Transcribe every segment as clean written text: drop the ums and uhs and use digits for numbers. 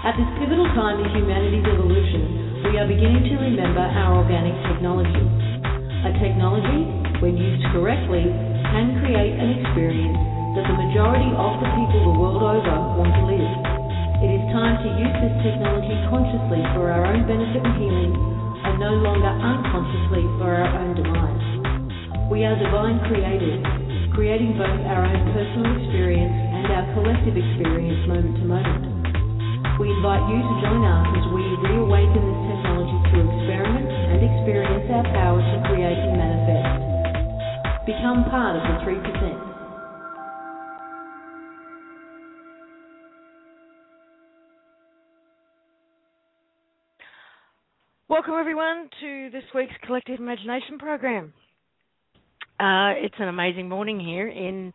At this pivotal time in humanity's evolution, we are beginning to remember our organic technology. A technology, when used correctly, can create an experience that the majority of the people the world over want to live. It is time to use this technology consciously for our own benefit and healing, and no longer unconsciously for our own demise. We are divine creators, creating both our own personal experience and our collective experience moment to moment. We invite you to join us as we reawaken this technology through experiment and experience our power to create and manifest. Become part of the 3%. Welcome everyone to this week's Collective Imagination program. It's an amazing morning here in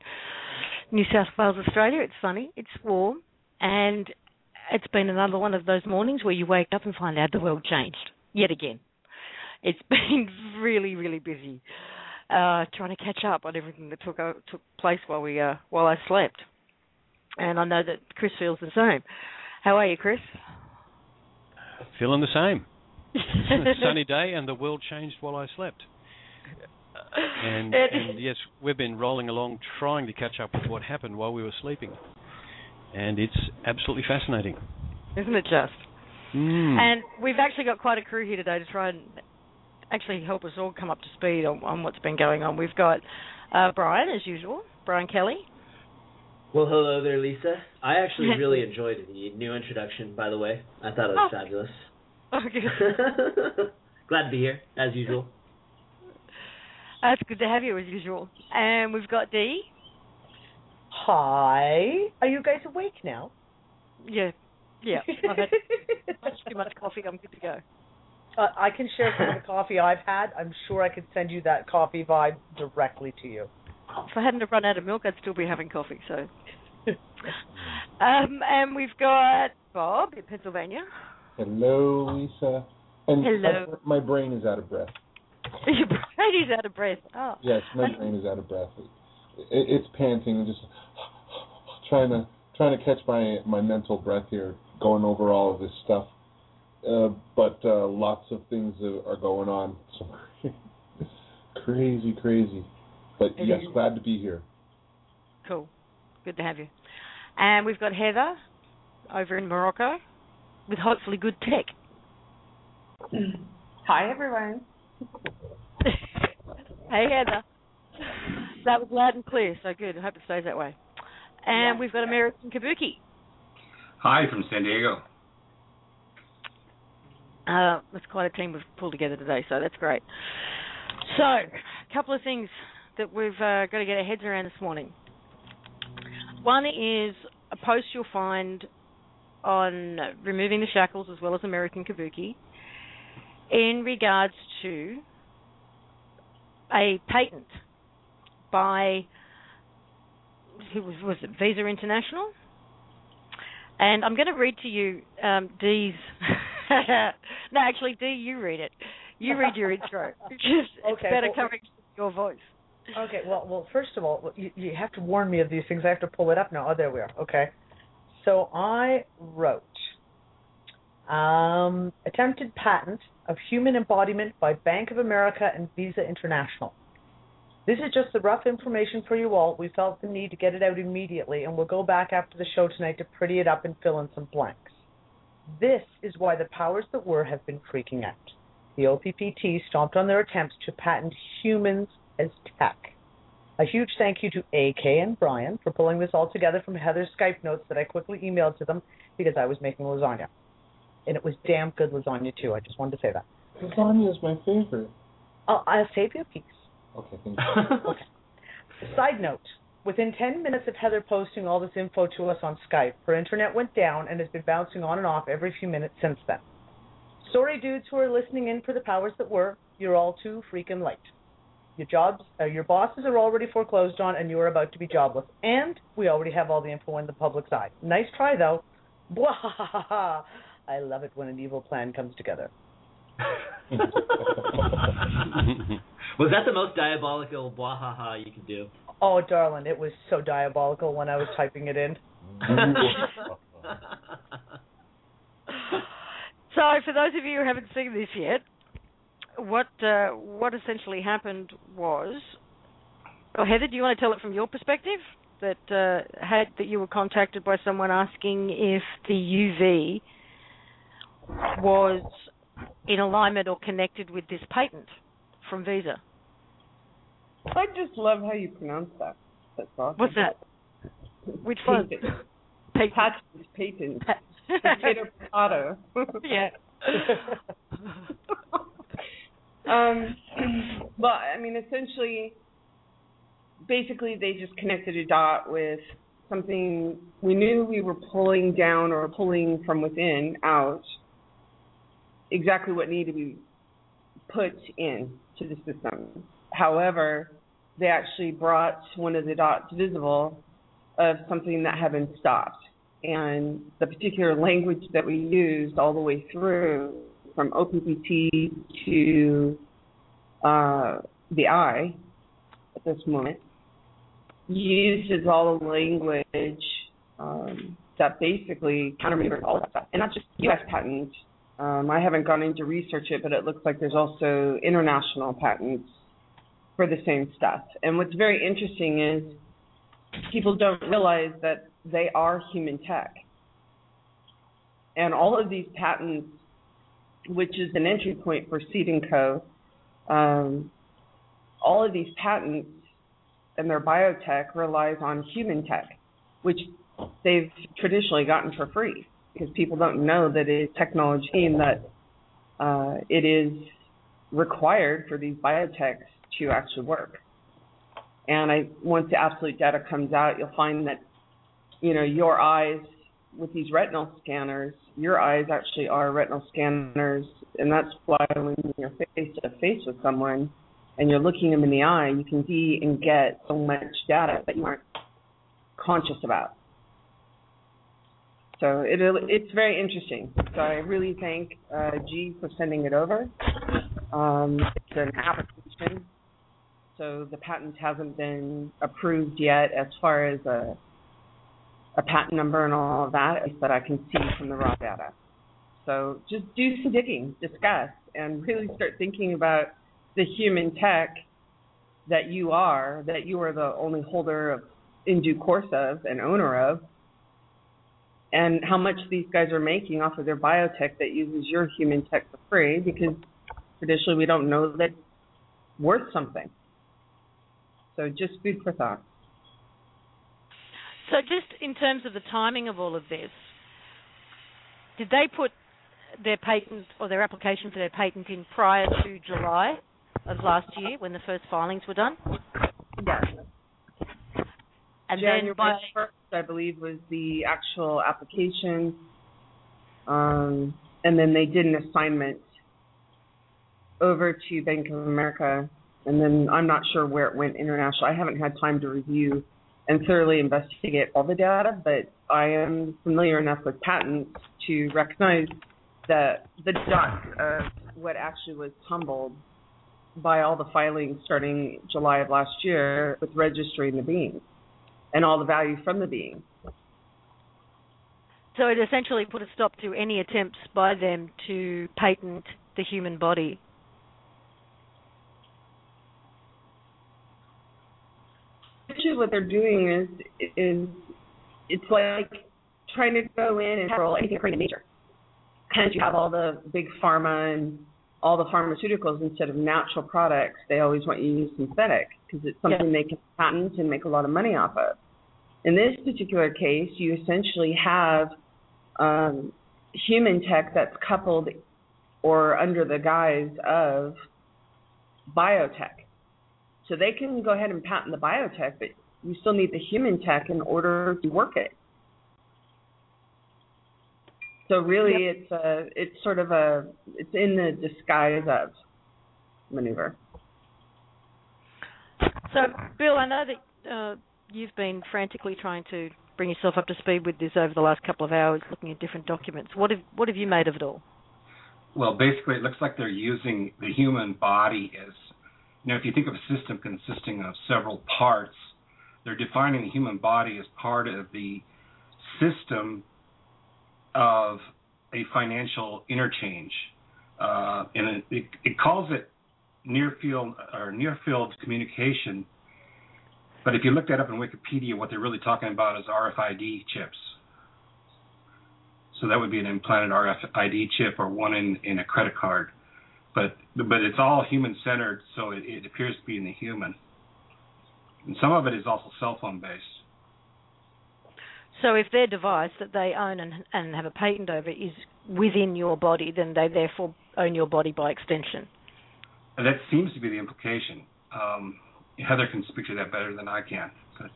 New South Wales, Australia. It's sunny, it's warm, and it's been another one of those mornings where you wake up and find out the world changed yet again. It's been really, really busy trying to catch up on everything that took place while I slept. And I know that Chris feels the same. How are you, Chris? Feeling the same. It's a sunny day and the world changed while I slept. And yes, we've been rolling along trying to catch up with what happened while we were sleeping. And it's absolutely fascinating. Isn't it just? And we've actually got quite a crew here today to try and actually help us all come up to speed on what's been going on. We've got Brian, as usual, Brian Kelly. Well, hello there, Lisa. I actually really enjoyed the new introduction, by the way. I thought it was fabulous. Okay. Glad to be here, as usual. It's good to have you, as usual. And we've got Dee. Hi. Are you guys awake now? Yeah. I've had too much coffee. I'm good to go. I can share some of the coffee I've had. I'm sure I could send you that coffee vibe directly to you. If I hadn't have run out of milk, I'd still be having coffee. So, and we've got Bob in Pennsylvania. Hello, Lisa. And hello. My brain is out of breath. Your brain is out of breath. Oh. Yes, my brain is out of breath. It's panting and just trying to catch my mental breath here, going over all of this stuff. But lots of things are going on. So crazy. But yes, glad to be here. Cool. Good to have you. And we've got Heather over in Morocco with hopefully good tech. Hi, everyone. Hey, Heather. That was loud and clear, so good. I hope it stays that way. And we've got American Kabuki. Hi, from San Diego. That's quite a team we've pulled together today, so that's great. So, a couple of things that we've got to get our heads around this morning. One is a post you'll find on removing the shackles as well as American Kabuki in regards to a patent by, was it Visa International? And I'm going to read to you Dee's... No, actually, Dee, you read it. You read your intro. It's better coming from your voice. Okay, well, first of all, you have to warn me of these things. I have to pull it up now. Oh, there we are. Okay. So I wrote, attempted patent of human embodiment by Bank of America and Visa International. This is just the rough information for you all. We felt the need to get it out immediately, and we'll go back after the show tonight to pretty it up and fill in some blanks. This is why the powers that were have been freaking out. The OPPT stomped on their attempts to patent humans as tech. A huge thank you to AK and Brian for pulling this all together from Heather's Skype notes that I quickly emailed to them because I was making lasagna. And it was damn good lasagna, too. I just wanted to say that. Lasagna is my favorite. I'll save you a piece. Okay, thank you. Okay. Side note. Within 10 minutes of Heather posting all this info to us on Skype, her internet went down and has been bouncing on and off every few minutes since then. Sorry, dudes who are listening in for the powers that were. You're all too freaking late. Your bosses are already foreclosed on, and you are about to be jobless. And we already have all the info in the public's eye. Nice try, though. Bwahahaha. I love it when an evil plan comes together. Was that the most diabolical bwahaha you could do? Oh, darling, it was so diabolical when I was typing it in. So, for those of you who haven't seen this yet, what essentially happened was, Heather, do you want to tell it from your perspective? That you were contacted by someone asking if the UV was in alignment or connected with this patent from Visa. I just love how you pronounce that. That's awesome. What's that? Which one? Patent. Potato. Yeah. Well, I mean, essentially, basically, they just connected a dot with something we knew we were pulling down or pulling from within out, exactly what needed to be put in to the system. However, they actually brought one of the dots visible of something that had been stopped. And the particular language that we used all the way through, from OPPT to the I at this moment, uses all the language that basically countermeasures all that stuff. And not just U.S. patents. I haven't gone in to research it, but it looks like there's also international patents for the same stuff. And what's very interesting is people don't realize that they are human tech. And all of these patents, which is an entry point for Seed & Co., all of these patents and their biotech relies on human tech, which they've traditionally gotten for free because people don't know that it is technology and that it is required for these biotechs to actually work. And once the absolute data comes out, you'll find that, your eyes with these retinal scanners, your eyes actually are retinal scanners, and that's why when you're face to face with someone and you're looking them in the eye, you can see and get so much data that you aren't conscious about. So it's very interesting. So I really thank G for sending it over. It's an application, so the patent hasn't been approved yet as far as a patent number and all of that, that I can see from the raw data. So just do some digging, discuss, and really start thinking about the human tech that you are the only holder of, in due course of, and owner of, and how much these guys are making off of their biotech that uses your human tech for free, because traditionally we don't know that it's worth something. So just food for thought. So just in terms of the timing of all of this, did they put their patent or their application for their patent in prior to July of last year when the first filings were done? Yes. And January then 1st, I believe, was the actual application. And then they did an assignment over to Bank of America. And then I'm not sure where it went international. I haven't had time to review and thoroughly investigate all the data, but I am familiar enough with patents to recognize that the dots of what actually was tumbled by all the filings starting July of last year with registering the being and all the value from the being. So it essentially put a stop to any attempts by them to patent the human body. Actually, what they're doing is it's like trying to go in and control anything occurring in nature. Hence, you have all the big pharma and all the pharmaceuticals instead of natural products. They always want you to use synthetic because it's something they can patent and make a lot of money off of. In this particular case, you essentially have human tech that's coupled or under the guise of biotech. So they can go ahead and patent the biotech, but you still need the human tech in order to work it. So really, it's in the disguise of maneuver. So, Bill, I know that you've been frantically trying to bring yourself up to speed with this over the last couple of hours, looking at different documents. What have you made of it all? Well, basically, it looks like they're using the human body as, if you think of a system consisting of several parts, they're defining the human body as part of the system of a financial interchange, and it calls it near field communication. But if you look that up in Wikipedia, what they're really talking about is RFID chips. So that would be an implanted RFID chip or one in a credit card. But it's all human-centered, so it appears to be in the human. And some of it is also cell phone based. So if their device that they own and have a patent over is within your body, then they therefore own your body by extension. And that seems to be the implication. Heather can speak to that better than I can. But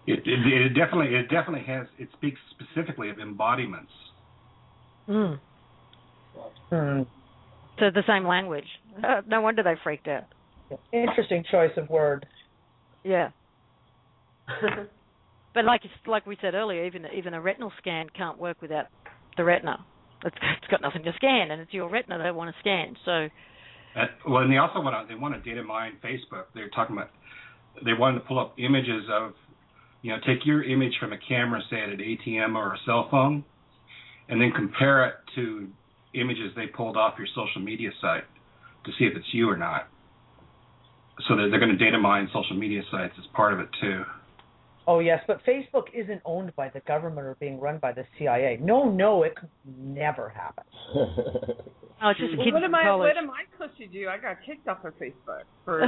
it definitely has. It speaks specifically of embodiments. Mm. So the same language. No wonder they freaked out. Interesting choice of word. Yeah. But like we said earlier, even a retinal scan can't work without the retina. It's got nothing to scan, and it's your retina they want to scan. So. Well, and they also want to data mine Facebook. They're talking about they wanted to pull up images of, take your image from a camera, say at an ATM or a cell phone, and then compare it to images they pulled off your social media site to see if it's you or not. So they're going to data mine social media sites as part of it too. Oh, yes, but Facebook isn't owned by the government or being run by the CIA. No, it could never happen. Oh, it's just a kid what from am college. I supposed to do? I got kicked off of Facebook for.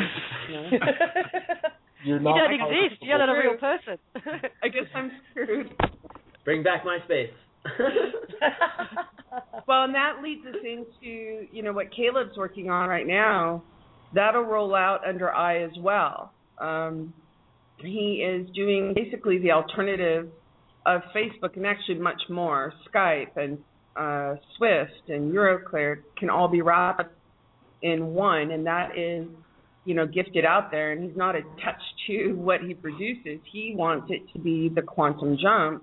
You don't exist. You're not a real person. I guess I'm screwed. Bring back MySpace. Well, and that leads us into what Caleb's working on right now. That'll roll out under I as well. He is doing basically the alternative of Facebook and actually much more. Skype and Swift and Euroclear can all be wrapped in one, and that is, gifted out there. And he's not attached to what he produces. He wants it to be the quantum jump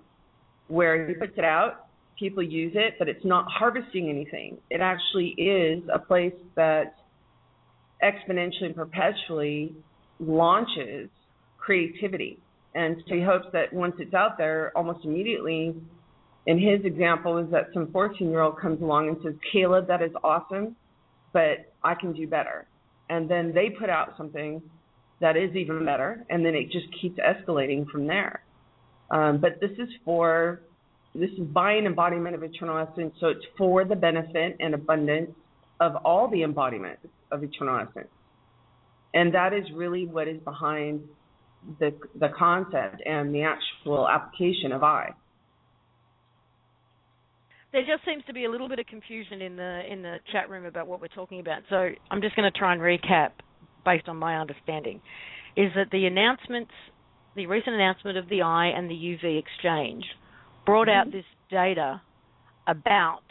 where he puts it out, people use it, but it's not harvesting anything. It actually is a place that exponentially and perpetually launches creativity. And so he hopes that once it's out there, almost immediately, in his example is that some 14-year-old comes along and says, Caleb, that is awesome, but I can do better. And then they put out something that is even better, and then it just keeps escalating from there. But this is by an embodiment of eternal essence, so it's for the benefit and abundance of all the embodiments of eternal essence. And that is really what is behind the concept and the actual application of I. There just seems to be a little bit of confusion in the chat room about what we're talking about. So I'm just going to try and recap based on my understanding. Is that the recent announcement of the I and the UV exchange brought out this data about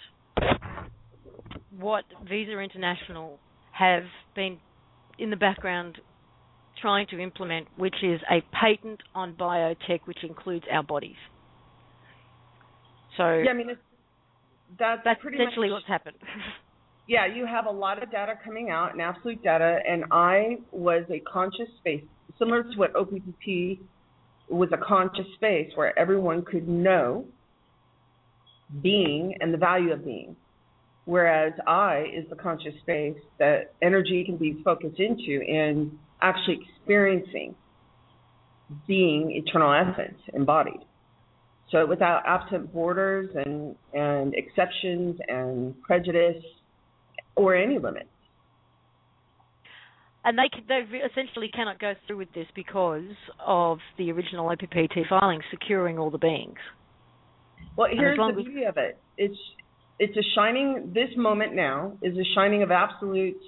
what Visa International have been in the background trying to implement, which is a patent on biotech, which includes our bodies. So yeah, I mean, that's pretty essentially much what's happened. Yeah, you have a lot of data coming out, and absolute data, and I was a conscious space, similar to what OPPP was a conscious space where everyone could know being and the value of being, whereas I is the conscious space that energy can be focused into and actually experiencing being eternal essence embodied. So without absent borders and exceptions and prejudice or any limits. And they essentially cannot go through with this because of the original OPPT filing securing all the beings. Well, here's the beauty of it. It's a shining, this moment now is a shining of absolute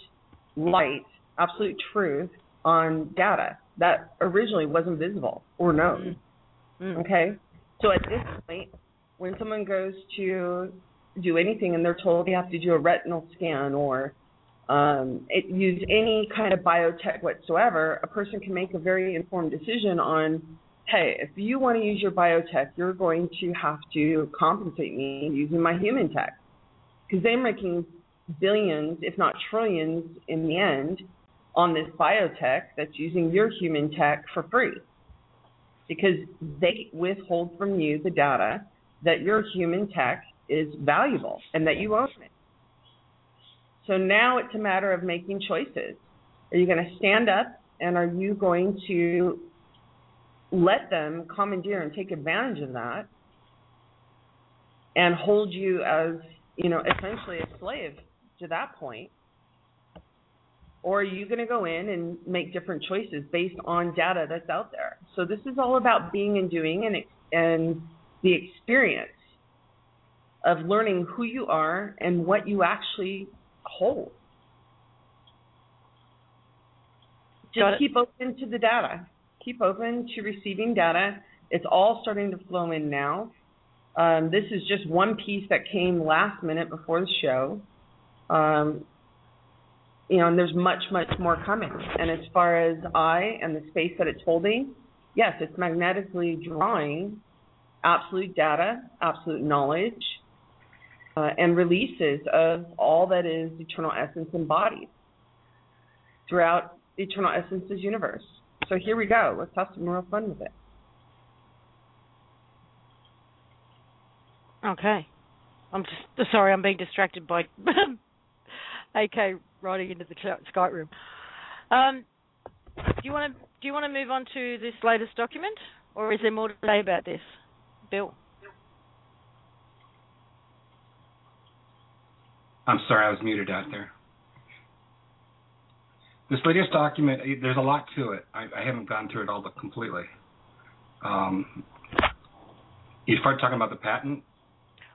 light, absolute truth on data that originally wasn't visible or known. Okay? So at this point, when someone goes to do anything and they're told they have to do a retinal scan or use any kind of biotech whatsoever, a person can make a very informed decision on, hey, if you want to use your biotech, you're going to have to compensate me using my human tech. Because they're making billions, if not trillions in the end, on this biotech that's using your human tech for free. Because they withhold from you the data that your human tech is valuable and that you own it. So now it's a matter of making choices. Are you going to stand up, and are you going to let them commandeer and take advantage of that and hold you as, essentially a slave to that point? Or are you going to go in and make different choices based on data that's out there? So this is all about being and doing and the experience of learning who you are and what you actually hold. Just keep open to the data. Keep open to receiving data. It's all starting to flow in now. This is just one piece that came last minute before the show. And there's much, much more coming. And as far as I and the space that it's holding, yes, it's magnetically drawing absolute data, absolute knowledge, and releases of all that is eternal essence embodied throughout eternal essence's universe. So here we go. Let's have some real fun with it. Okay. I'm just sorry, I'm being distracted by AK riding into the Skype room. Do you want to move on to this latest document, or is there more to say about this, Bill? I'm sorry, I was muted out there. This latest document, there's a lot to it. I haven't gone through it all completely. You start talking about the patent?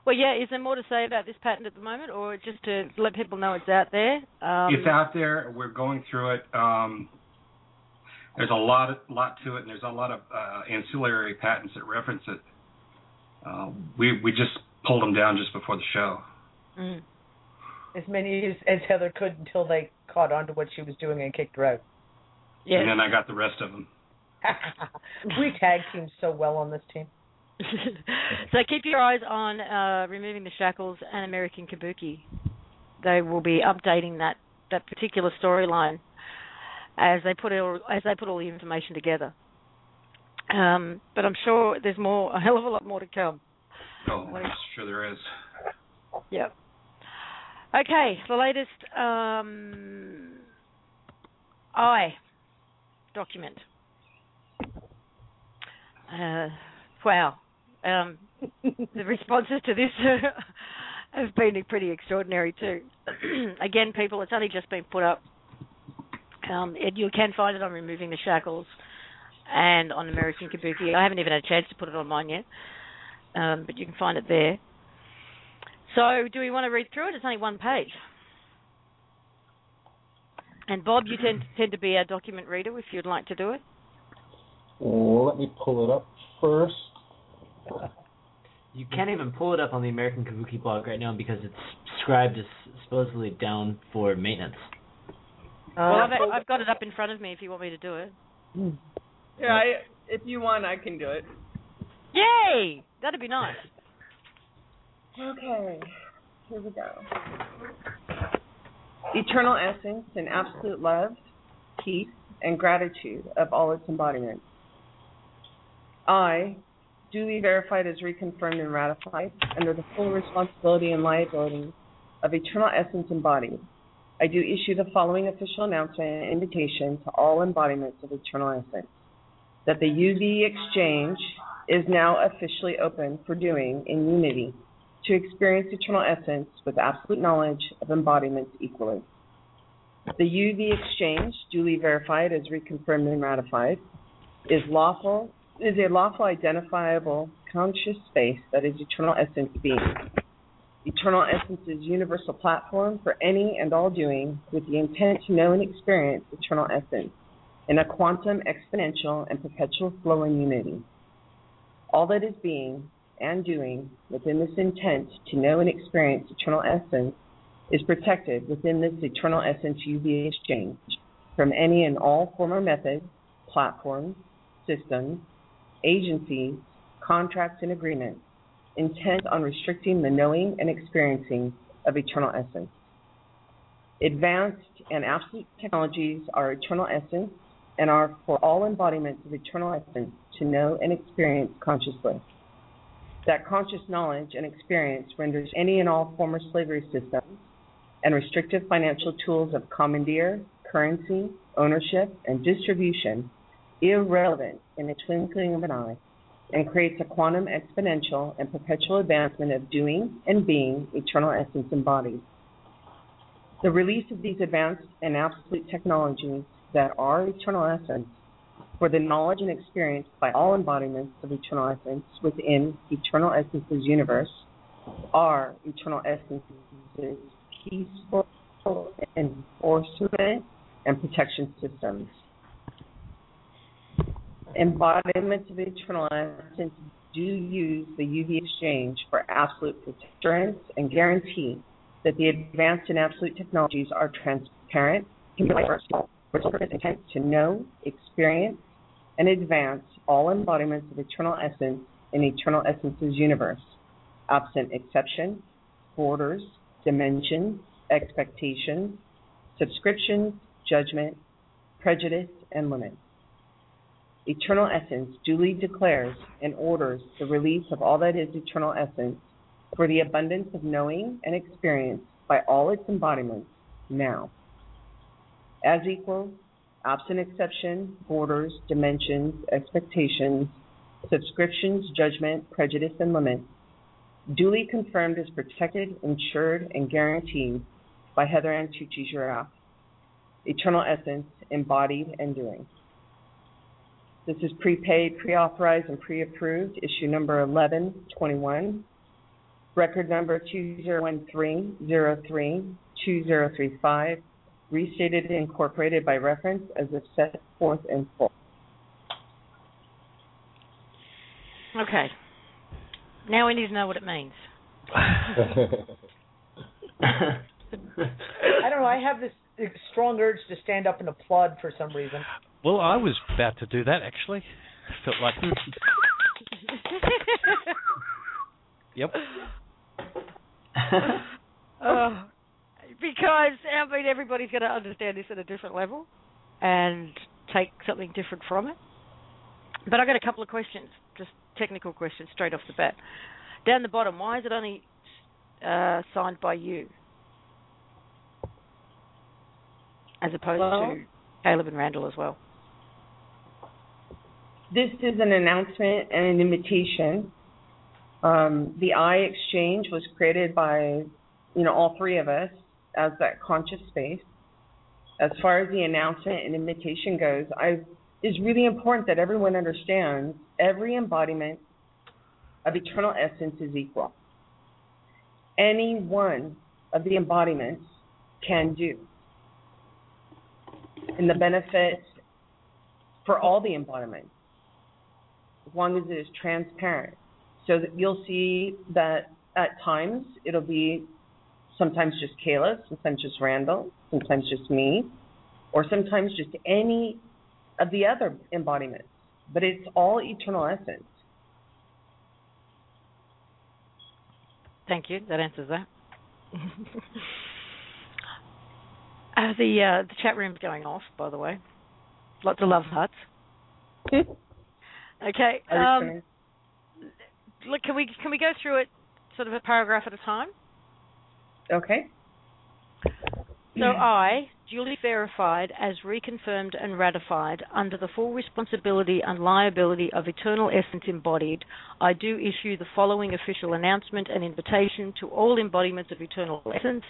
Well, yeah, is there more to say about this patent at the moment, or just to let people know it's out there? It's out there. We're going through it. There's a lot to it, and there's a lot of ancillary patents that reference it. We just pulled them down just before the show. Mm. As many as Heather could until they caught on to what she was doing and kicked her out. Yes. And then I got the rest of them. We tag team so well on this team. So keep your eyes on Removing the Shackles and American Kabuki. They will be updating that particular storyline as they put all the information together. But I'm sure there's a hell of a lot more to come. Oh, I'm sure there is. Yep. Okay, the latest I document. Wow. The responses to this have been pretty extraordinary too. Again, people, it's only just been put up. You can find it on Removing the Shackles and on American Kabuki. I haven't even had a chance to put it on mine yet, but you can find it there. So do we want to read through it? It's only one page. And Bob, you tend to be our document reader if you'd like to do it. Well, let me pull it up first. You can't even pull it up on the American Kabuki blog right now because it's scribed as supposedly down for maintenance. Well, I've got it up in front of me if you want me to do it. Yeah, if you want, I can do it. Yay! That'd be nice. Okay, here we go. Eternal essence and absolute love, peace, and gratitude of all its embodiments. I, duly verified as reconfirmed and ratified, under the full responsibility and liability of eternal essence embodied, I do issue the following official announcement and invitation to all embodiments of eternal essence, that the UV exchange is now officially open for doing in unity to experience eternal essence with absolute knowledge of embodiments equally. The UV exchange, duly verified as reconfirmed and ratified, is a lawful identifiable conscious space that is eternal essence being. Eternal essence's universal platform for any and all doing with the intent to know and experience eternal essence in a quantum, exponential, and perpetual flow in unity. All that is being and doing within this intent to know and experience eternal essence is protected within this eternal essence UV exchange from any and all former methods, platforms, systems, agencies, contracts, and agreements intent on restricting the knowing and experiencing of eternal essence. Advanced and absolute technologies are eternal essence and are for all embodiments of eternal essence to know and experience consciously. that conscious knowledge and experience renders any and all former slavery systems and restrictive financial tools of commandeer, currency, ownership, and distribution irrelevant in the twinkling of an eye, and creates a quantum exponential and perpetual advancement of doing and being eternal essence embodied. The release of these advanced and absolute technologies that are eternal essence for the knowledge and experience by all embodiments of eternal essence within eternal essence's universe are eternal essence's peaceful enforcement and protection systems. Embodiments of eternal essence do use the UV exchange for absolute assurance and guarantee that the advanced and absolute technologies are transparent, can be with purpose intent to know, experience, and advance all embodiments of eternal essence in eternal essence's universe, absent exception, borders, dimensions, expectations, subscriptions, judgment, prejudice, and limits. Eternal essence duly declares and orders the release of all that is eternal essence for the abundance of knowing and experience by all its embodiments now. As equals, absent exception, borders, dimensions, expectations, subscriptions, judgment, prejudice, and limits, duly confirmed as protected, insured, and guaranteed by Heather Ann Tucci-Giraffe, eternal essence, embodied and doing. This is prepaid, pre-authorized, and pre-approved, issue number 1121, record number 2013-03-2035, restated and incorporated by reference as if set forth in full. Okay. Now we need to know what it means. I don't know. I have this strong urge to stand up and applaud for some reason. Well, I was about to do that, actually. Felt like... Yep. Because, I mean, everybody's going to understand this at a different level and take something different from it. But I've got a couple of questions, just technical questions straight off the bat. Down the bottom, why is it only signed by you as opposed to Caleb and Randall as well? This is an announcement and an invitation. The I exchange was created by, all three of us as that conscious space. As far as the announcement and invitation goes, it's really important that everyone understands every embodiment of eternal essence is equal. Any one of the embodiments can do. And the benefit for all the embodiments, as long as it is transparent. So that you'll see that at times it'll be sometimes just Caleb, sometimes just Randall, sometimes just me, or sometimes just any of the other embodiments. But it's all eternal essence. Thank you. That answers that. The chat room's going off, by the way. Lots of love hearts. Okay. Look, can we go through it sort of a paragraph at a time? Okay. So I, duly verified as reconfirmed and ratified under the full responsibility and liability of eternal essence embodied, I do issue the following official announcement and invitation to all embodiments of eternal essence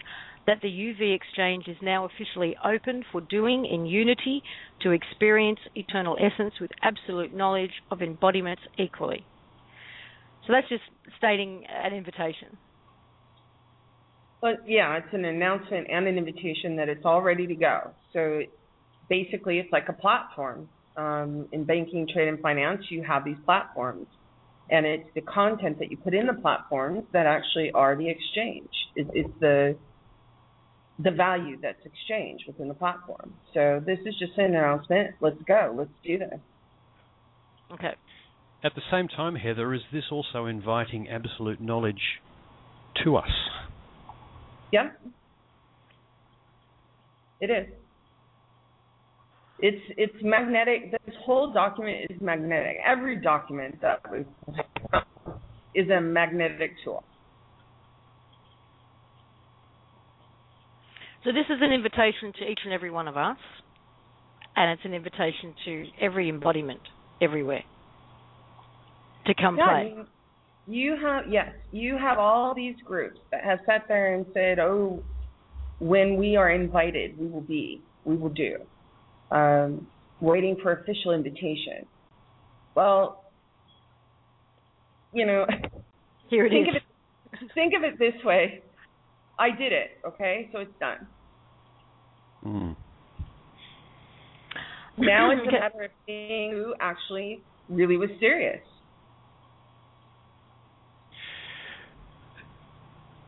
that the UV exchange is now officially open for doing in unity to experience eternal essence with absolute knowledge of embodiments equally. So that's just stating an invitation. Well, yeah, it's an announcement and an invitation that it's all ready to go. So basically it's like a platform. In banking, trade, and finance, you have these platforms. And it's the content that you put in the platforms that actually are the exchange. It's the value that's exchanged within the platform. So this is just an announcement. Let's go. Let's do this. Okay. At the same time, Heather, is this also inviting absolute knowledge to us? Yeah. It is. It's magnetic. This whole document is magnetic. Every document that we is a magnetic tool. So this is an invitation to each and every one of us, and it's an invitation to every embodiment everywhere to come play. You have all these groups that have sat there and said, oh, when we are invited, we will do. Waiting for official invitation. Well, here it is. Think of it this way. I did it, okay? So it's done. Now it's a matter of seeing who actually really was serious.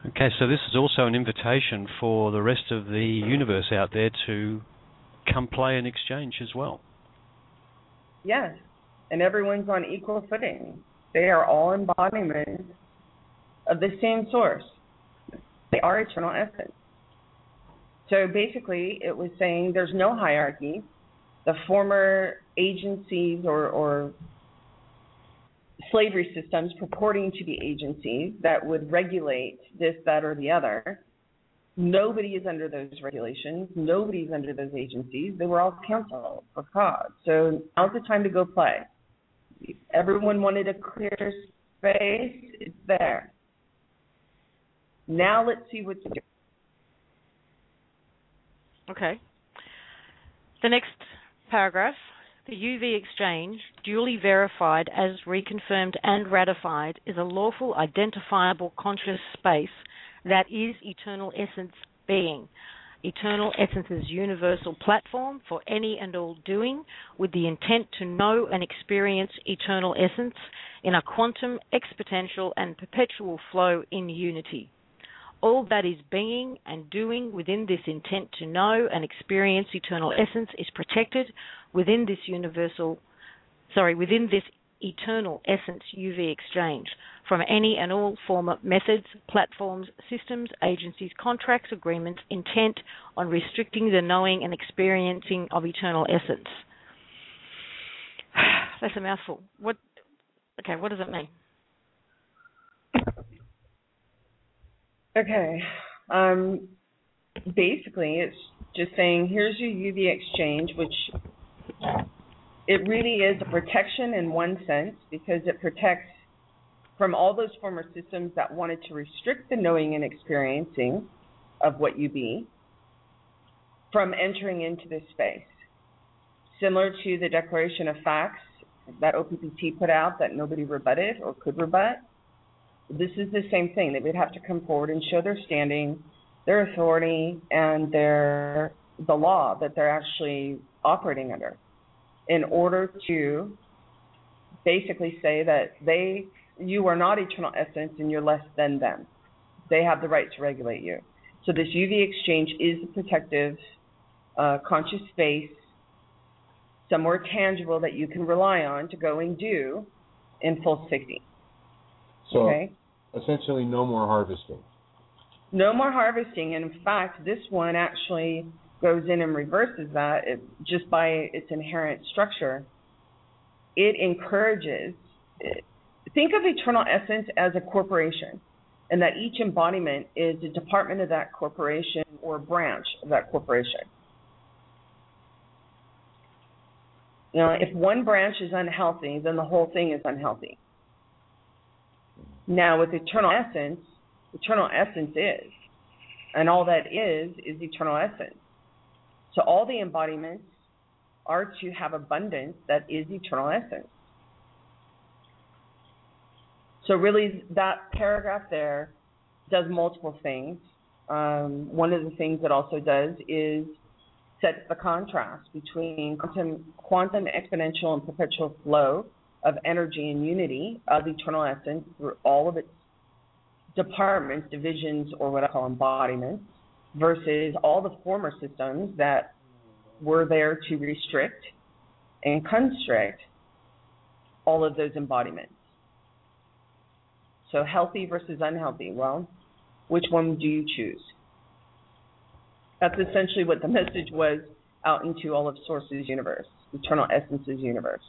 Okay, so this is also an invitation for the rest of the universe out there to come play and exchange as well. Yes, and everyone's on equal footing. They are all embodiments of the same source. They are eternal essence. So basically, it was saying there's no hierarchy. The former agencies or slavery systems purporting to be agencies that would regulate this, that, or the other, nobody is under those regulations. Nobody's under those agencies. They were all canceled for cause. So now's the time to go play. Everyone wanted a clear space. It's there. Now let's see what to do. Okay. The next paragraph, the UV exchange, duly verified as reconfirmed and ratified, is a lawful, identifiable conscious space that is eternal essence being. Eternal Essence's universal platform for any and all doing, with the intent to know and experience eternal essence in a quantum, exponential, and perpetual flow in unity. All that is being and doing within this intent to know and experience eternal essence is protected within this eternal essence UV exchange from any and all former methods, platforms, systems, agencies, contracts, agreements, intent on restricting the knowing and experiencing of eternal essence. That's a mouthful. What does it mean? Okay. Basically, it's just saying, here's your UV exchange, which it really is a protection in one sense, because it protects from all those former systems that wanted to restrict the knowing and experiencing of what you be from entering into this space. Similar to the Declaration of Facts that OPPT put out that nobody rebutted or could rebut, this is the same thing. They would have to come forward and show their standing, their authority, and the law that they're actually operating under in order to basically say that you are not eternal essence and you're less than them. They have the right to regulate you. So this UV exchange is a protective, conscious space, somewhere tangible that you can rely on to go and do in full safety. So okay? Essentially no more harvesting. No more harvesting. And in fact, this one actually goes in and reverses that just by its inherent structure. It encourages, think of eternal essence as a corporation, and that each embodiment is a department of that corporation or a branch of that corporation. You know, if one branch is unhealthy, then the whole thing is unhealthy. Now, with eternal essence is, and all that is eternal essence. So all the embodiments are to have abundance that is eternal essence. So really, that paragraph there does multiple things. One of the things it also does is sets the contrast between quantum, exponential, and perpetual flow of energy and unity of eternal essence through all of its departments, divisions, or what I call embodiments, versus all the former systems that were there to restrict and constrict all of those embodiments. So healthy versus unhealthy. Well, which one do you choose? That's essentially what the message was out into all of Source's universe, eternal essence's universe.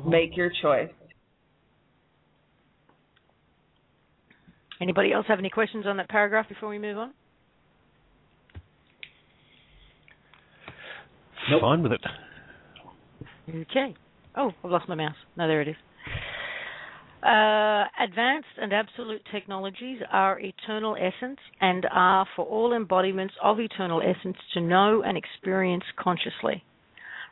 Make your choice. Anybody else have any questions on that paragraph before we move on? Nope. Fine with it. Okay. Oh, I've lost my mouse. No, there it is. Advanced and absolute technologies are eternal essence and are for all embodiments of eternal essence to know and experience consciously.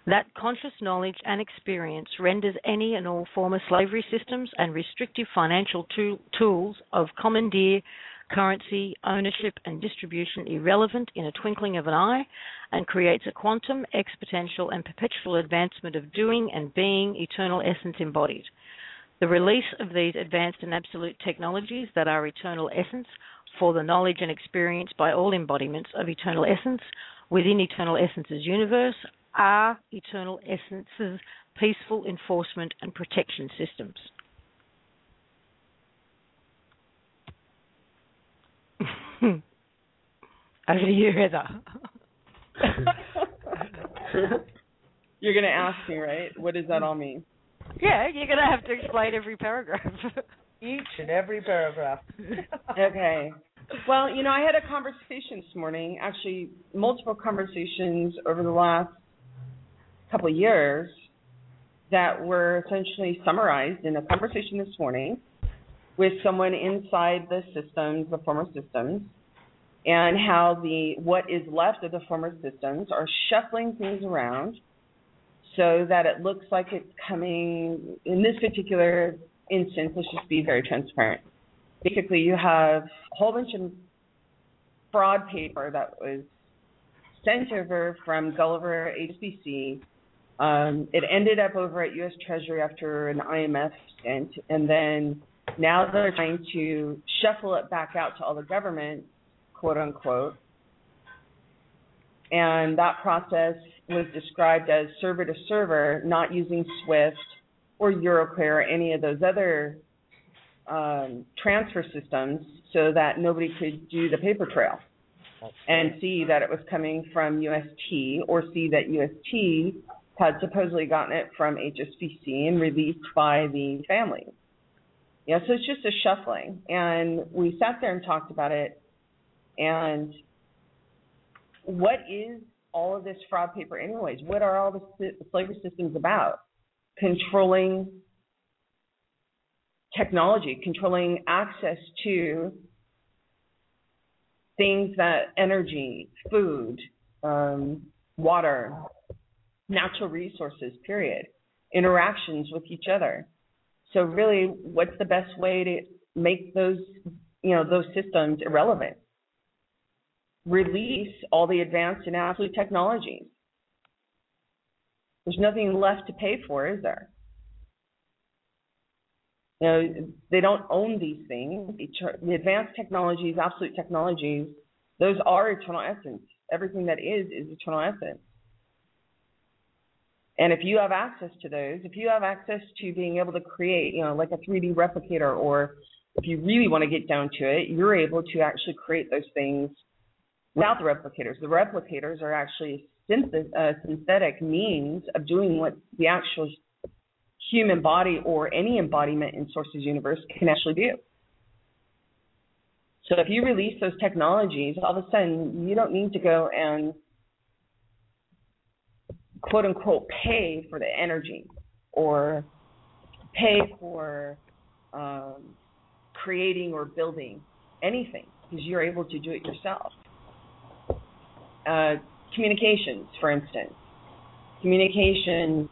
That conscious knowledge and experience renders any and all former slavery systems and restrictive financial tools of commandeer, currency, ownership, and distribution irrelevant in a twinkling of an eye, and creates a quantum, exponential, and perpetual advancement of doing and being eternal essence embodied. The release of these advanced and absolute technologies that are eternal essence for the knowledge and experience by all embodiments of eternal essence within eternal essence's universe are eternal essence's peaceful enforcement and protection systems. Over to you, Heather. You're going to ask me, right? What does that all mean? Yeah, you're going to have to explain every paragraph. Each and every paragraph. Okay. Well, I had a conversation this morning, actually multiple conversations over the last couple of years that were essentially summarized in a conversation this morning with someone inside the systems, the former systems, and how what is left of the former systems are shuffling things around so that it looks like it's coming, in this particular instance, let's just be very transparent. Basically, you have a whole bunch of fraud paper that was sent over from Gulliver HSBC. It ended up over at U.S. Treasury after an IMF stint, and then now they're trying to shuffle it back out to all the governments, quote unquote. And that process was described as server to server, not using SWIFT or Euroclear or any of those other transfer systems, so that nobody could do the paper trail and see that it was coming from UST, or see that UST had supposedly gotten it from HSBC and released by the family. Yeah, so it's just a shuffling. And we sat there and talked about it. And what is all of this fraud paper anyways? What are all the slavery systems about? Controlling technology, controlling access to things that energy, food, water, natural resources, period, interactions with each other. So really, what's the best way to make those systems irrelevant? Release all the advanced and absolute technologies. There's nothing left to pay for, is there? They don't own these things. The advanced technologies, absolute technologies, those are eternal essence. Everything that is eternal essence. And if you have access to those, if you have access to being able to create, like a 3D replicator, or if you really want to get down to it, you're able to actually create those things without the replicators. The replicators are actually synthetic means of doing what the actual human body or any embodiment in Source's universe can actually do. So if you release those technologies, all of a sudden you don't need to go and quote unquote pay for the energy or pay for creating or building anything, because you're able to do it yourself. Communications, for instance. Communication,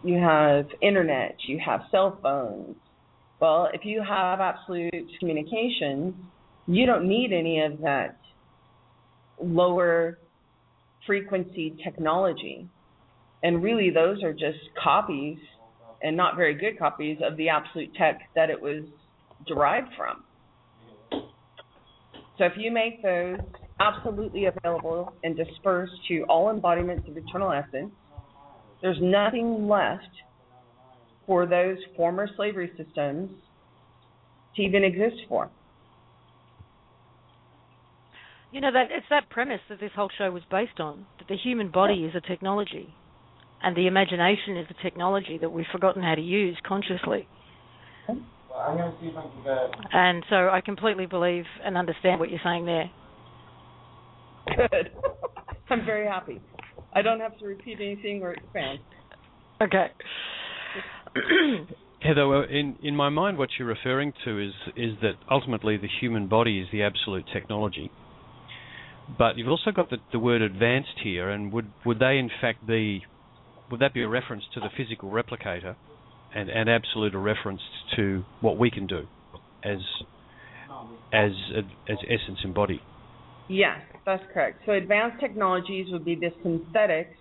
you have internet, you have cell phones. Well, if you have absolute communication, you don't need any of that lower frequency technology. And really, those are just copies, and not very good copies, of the absolute tech that it was derived from. So if you make those absolutely available and dispersed to all embodiments of eternal essence, there's nothing left for those former slavery systems to even exist for. That it's that premise that this whole show was based on, that the human body is a technology, and the imagination is a technology that we've forgotten how to use consciously. I'm going to see if I can get... And so I completely believe and understand what you're saying there. Good. I'm very happy. I don't have to repeat anything or expand. Okay. Heather, in my mind, what you're referring to is that ultimately the human body is the absolute technology. But you've also got the word advanced here, and would they in fact be, would that be a reference to the physical replicator, and absolute a reference to what we can do as essence embodied? Yes, that's correct. So advanced technologies would be the synthetics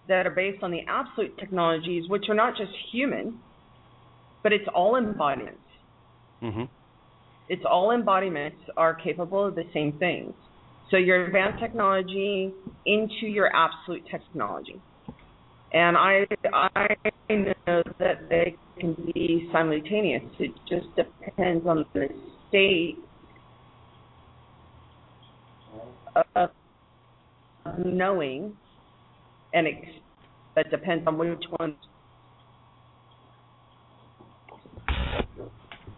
that are based on the absolute technologies, which are not just human, but it's all embodiments. Mm-hmm. It's all embodiments are capable of the same things. So your advanced technology into your absolute technology. And I know that they can be simultaneous. It just depends on the state of knowing, and that depends on which one.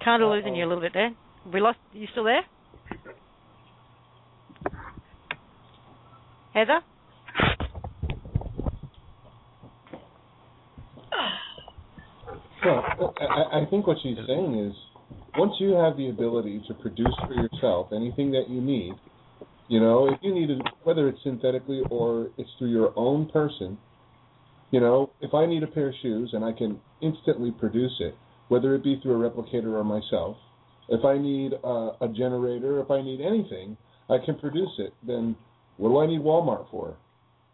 Kind of losing you a little bit there. We lost. You still there, Heather? Well, I think what she's saying is, once you have the ability to produce for yourself anything that you need, you know, if you need it, whether it's synthetically or it's through your own person, you know, if I need a pair of shoes and I can instantly produce it, whether it be through a replicator or myself, if I need a generator, if I need anything, I can produce it. Then what do I need Walmart for?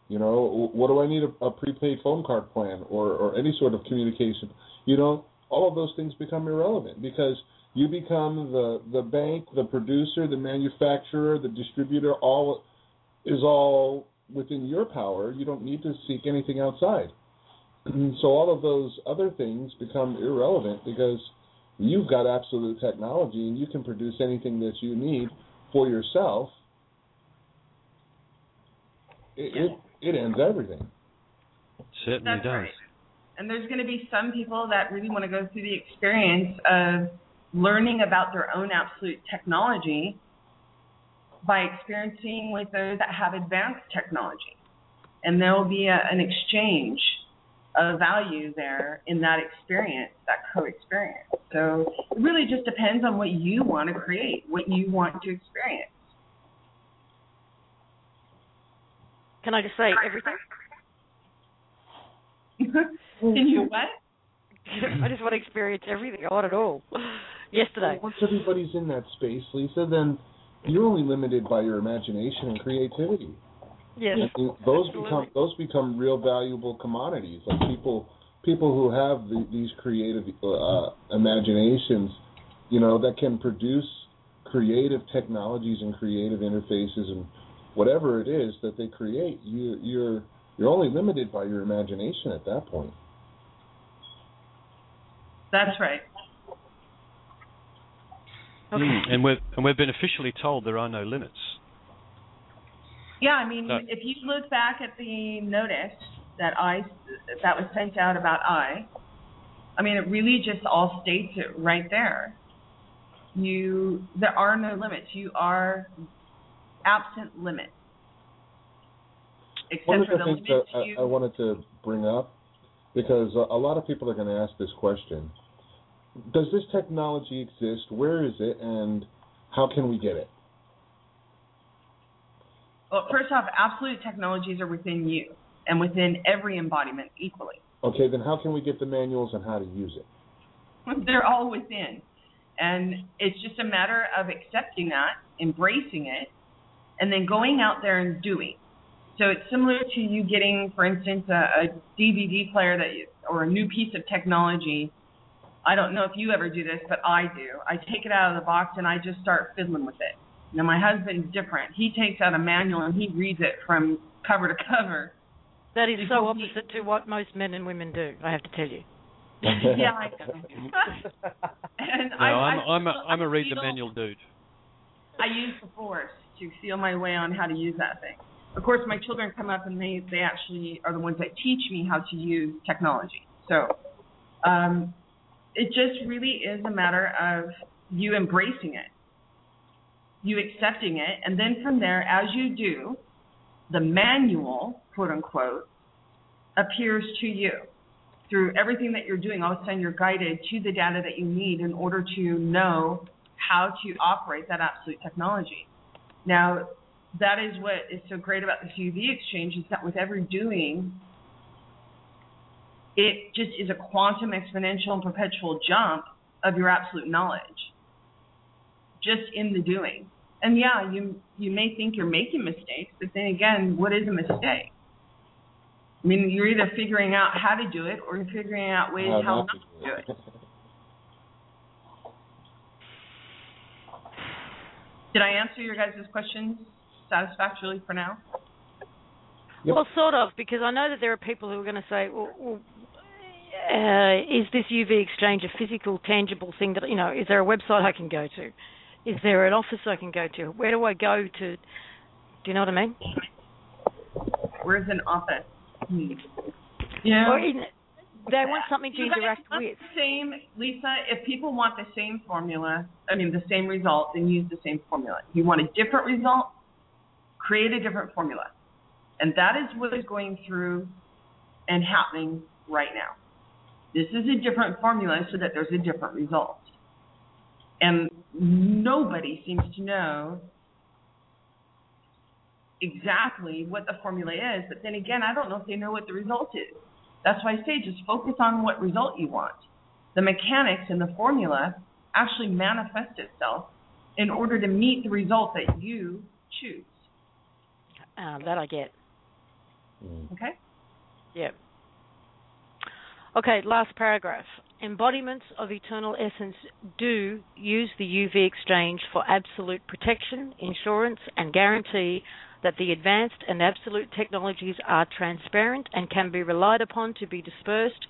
You know, what do I need a prepaid phone card plan or any sort of communication? You know, all of those things become irrelevant because you become the bank, the producer, the manufacturer, the distributor, all within your power. You don't need to seek anything outside. So all of those other things become irrelevant because you've got absolute technology and you can produce anything that you need for yourself. It ends everything. Certainly That's does. right. And there's going to be some people that really want to go through the experience of learning about their own absolute technology by experiencing with those that have advanced technology. And there will be an exchange of value there in that experience, that co-experience. So it really just depends on what you want to create, what you want to experience. Can I just say everything? Can you what? I just want to experience everything. I want it all. Yesterday. Once everybody's in that space, Lisa, then you're only limited by your imagination and creativity. Yes. And those become real valuable commodities. Like people who have these creative imaginations, you know, that can produce creative technologies and creative interfaces and whatever it is that they create. You're only limited by your imagination at that point. That's right. Okay. And we've been officially told there are no limits. Yeah, I mean, if you look back at the notice that was sent out about I mean, it really just all states it right there. There are no limits. You are absent limits. One of the things that I wanted to bring up, because a lot of people are going to ask this question: does this technology exist? Where is it? And how can we get it? Well, first off, absolute technologies are within you and within every embodiment equally. Okay, then how can we get the manuals on how to use it? They're all within. And it's just a matter of accepting that, embracing it, and then going out there and doing. So it's similar to you getting, for instance, a DVD player or a new piece of technology. I don't know if you ever do this, but I do. I take it out of the box and I just start fiddling with it. Now, my husband's different. He takes out a manual and he reads it from cover to cover. That is so opposite to what most men and women do, I have to tell you. Yeah, I know. And no, I'm a read the manual dude. I use the Force to feel my way on how to use that thing. Of course, my children come up and they actually are the ones that teach me how to use technology. So it just really is a matter of you embracing it, you accepting it, and then from there, as you do, the manual, quote unquote, appears to you. Through everything that you're doing, all of a sudden you're guided to the data that you need in order to know how to operate that absolute technology. Now, that is what is so great about this UV exchange, is that with every doing, it just is a quantum exponential and perpetual jump of your absolute knowledge, just in the doing. And yeah, you may think you're making mistakes, but then again, what is a mistake? I mean, you're either figuring out how to do it or you're figuring out ways how not to do it. Did I answer your guys' questions satisfactorily for now? Yep. Well, sort of, because I know that there are people who are going to say, well, is this UV exchange a physical, tangible thing that, is there a website I can go to? Is there an office I can go to? Where do I go to? Do you know what I mean? Where's an office? Yeah. Or they want something to interact with. Same, Lisa, if people want the same formula, the same result, then use the same formula. If you want a different result, create a different formula. And that is what is going through and happening right now. This is a different formula so that there's a different result. And nobody seems to know exactly what the formula is, but then again, I don't know if they know what the result is. That's why I say just focus on what result you want. The mechanics and the formula actually manifest itself in order to meet the result that you choose. That I get. Okay? Yeah. Okay, last paragraph. Embodiments of eternal essence do use the UV exchange for absolute protection, insurance, and guarantee that the advanced and absolute technologies are transparent and can be relied upon to be dispersed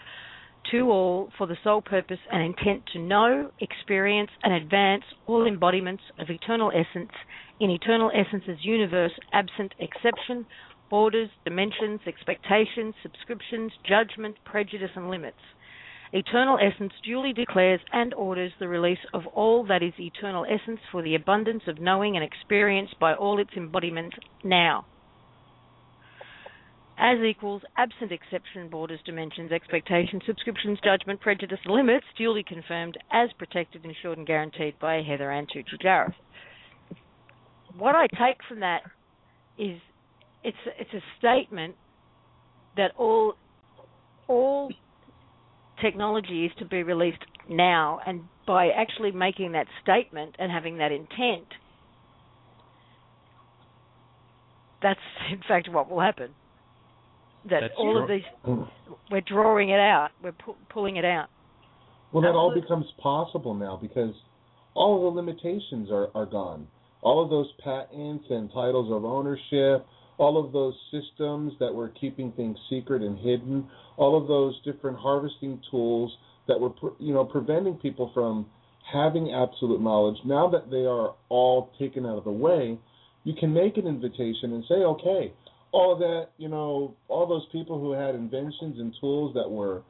to all for the sole purpose and intent to know, experience, and advance all embodiments of eternal essence in eternal essence's universe, absent exception, borders, dimensions, expectations, subscriptions, judgment, prejudice, and limits. Eternal essence duly declares and orders the release of all that is eternal essence for the abundance of knowing and experience by all its embodiments now. As equals, absent exception, borders, dimensions, expectations, subscriptions, judgment, prejudice, limits, duly confirmed as protected, insured, and guaranteed by Heather Ann Tucci-Jarrett. What I take from that is it's a statement that all technology is to be released now, and by actually making that statement and having that intent, that's in fact what will happen. That that's all true. Of these, we're drawing it out, we're pulling it out. Well, that all becomes possible now because all of the limitations are gone. All of those patents and titles of ownership, all of those systems that were keeping things secret and hidden, all of those different harvesting tools that were, preventing people from having absolute knowledge. Now that they are all taken out of the way, you can make an invitation and say, okay, all of that, all those people who had inventions and tools that were,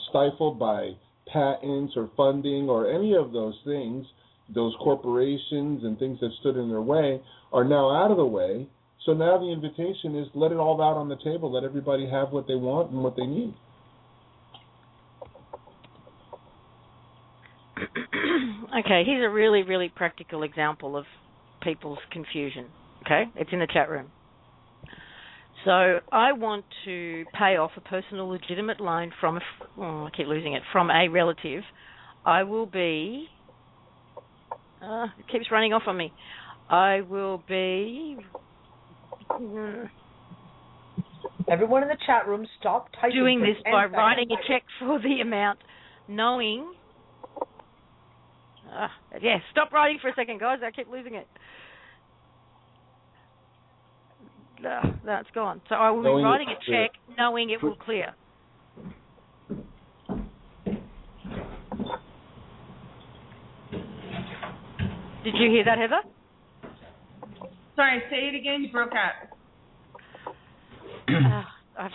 stifled by patents or funding or any of those things, those corporations and things that stood in their way are now out of the way. So now the invitation is let it all out on the table. Let everybody have what they want and what they need. Okay, here's a really, really practical example of people's confusion. Okay, it's in the chat room. So I want to pay off a personal legitimate loan from from a relative. I will be... it keeps running off on me. I will be... Everyone in the chat room, stop typing. Doing this by writing a check for the amount, knowing... stop writing for a second, guys. I keep losing it. That's gone. So I will be writing a check, knowing it will clear. Did you hear that, Heather? Sorry, say it again. You broke out.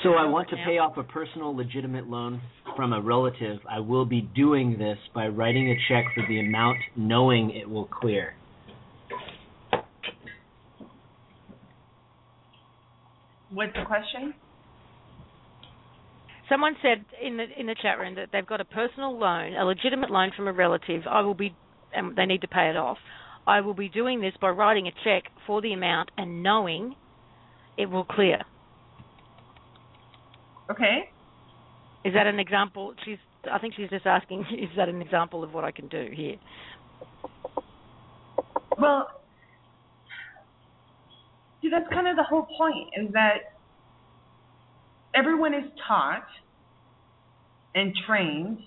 So I want to pay off a personal legitimate loan from a relative. I will be doing this by writing a check for the amount knowing it will clear. What's the question? Someone said in the chat room that they've got a personal loan, a legitimate loan from a relative. And they need to pay it off. I will be doing this by writing a check for the amount and knowing it will clear. Okay. Is that an example? I think she's just asking, is that an example of what I can do here? Well, see, that's kind of the whole point, is that everyone is taught and trained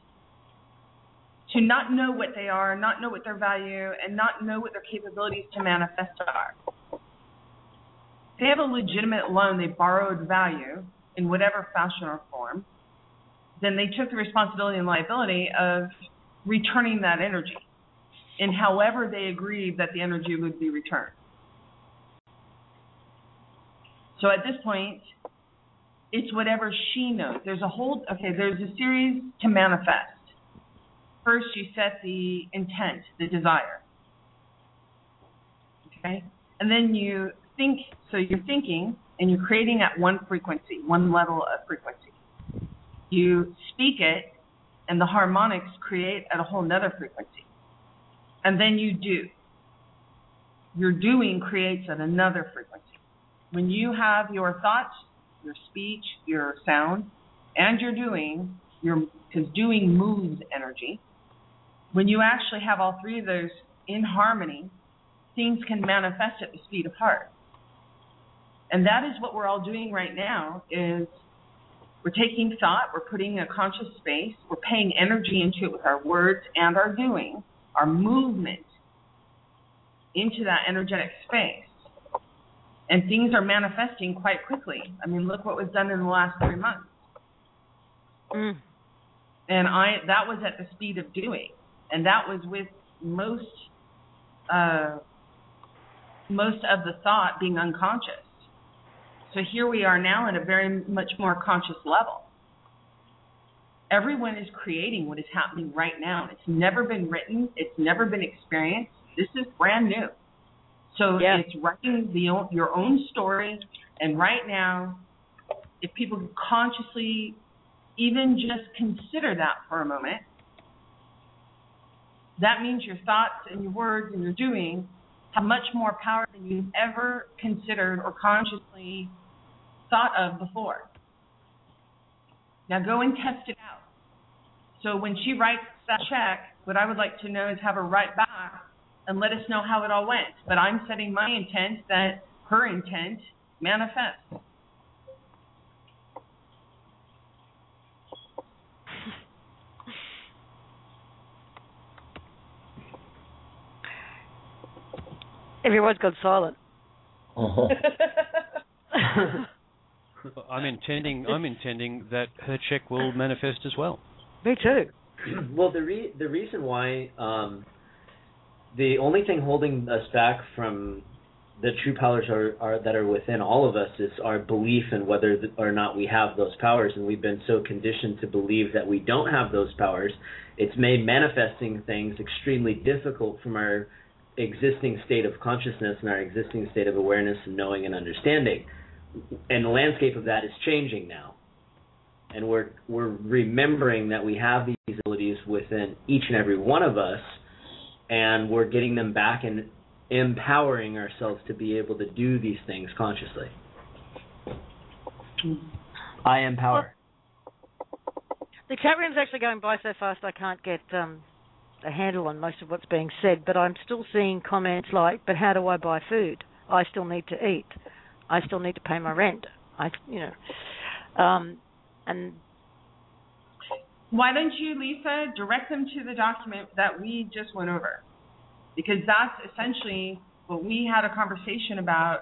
to not know what they are, not know what their value, and not know what their capabilities to manifest are. If they have a legitimate loan, they borrowed value in whatever fashion or form, then they took the responsibility and liability of returning that energy in however they agreed that the energy would be returned. So at this point, it's whatever she knows. There's a series to manifest. First, you set the intent, the desire. Okay? And then you think, so you're thinking and you're creating at one frequency, one level of frequency. You speak it and the harmonics create at a whole nother frequency. And then you do. Your doing creates at another frequency. When you have your thoughts, your speech, your sound, and your doing, because doing moves energy, when you actually have all three of those in harmony, things can manifest at the speed of heart. And that is what we're all doing right now, is we're taking thought, we're putting a conscious space, we're paying energy into it with our words and our doing, our movement into that energetic space. And things are manifesting quite quickly. I mean, look what was done in the last 3 months. Mm. And that was at the speed of doing. And that was with most of the thought being unconscious. So here we are now at a very much more conscious level. Everyone is creating what is happening right now. It's never been written. It's never been experienced. This is brand new. So It's writing your own story. And right now, if people consciously even just consider that for a moment, that means your thoughts and your words and your doing have much more power than you've ever considered or consciously thought of before. Now go and test it out. So when she writes that check, what I would like to know is have her write back and let us know how it all went. But I'm setting my intent that her intent manifests. Everyone's gone silent. I'm intending that her check will manifest as well. Me too. Well, the reason why the only thing holding us back from the true powers that are within all of us is our belief in whether or not we have those powers, and we've been so conditioned to believe that we don't have those powers. It's made manifesting things extremely difficult from our existing state of consciousness and our existing state of awareness and knowing and understanding. And the landscape of that is changing now. And we're remembering that we have these abilities within each and every one of us, and we're getting them back and empowering ourselves to be able to do these things consciously. I empower. The chat room's actually going by so fast I can't get a handle on most of what's being said, but I'm still seeing comments like, but how do I buy food? I still need to eat. I still need to pay my rent. And why don't you, Lisa, direct them to the document that we just went over? Because that's essentially what we had a conversation about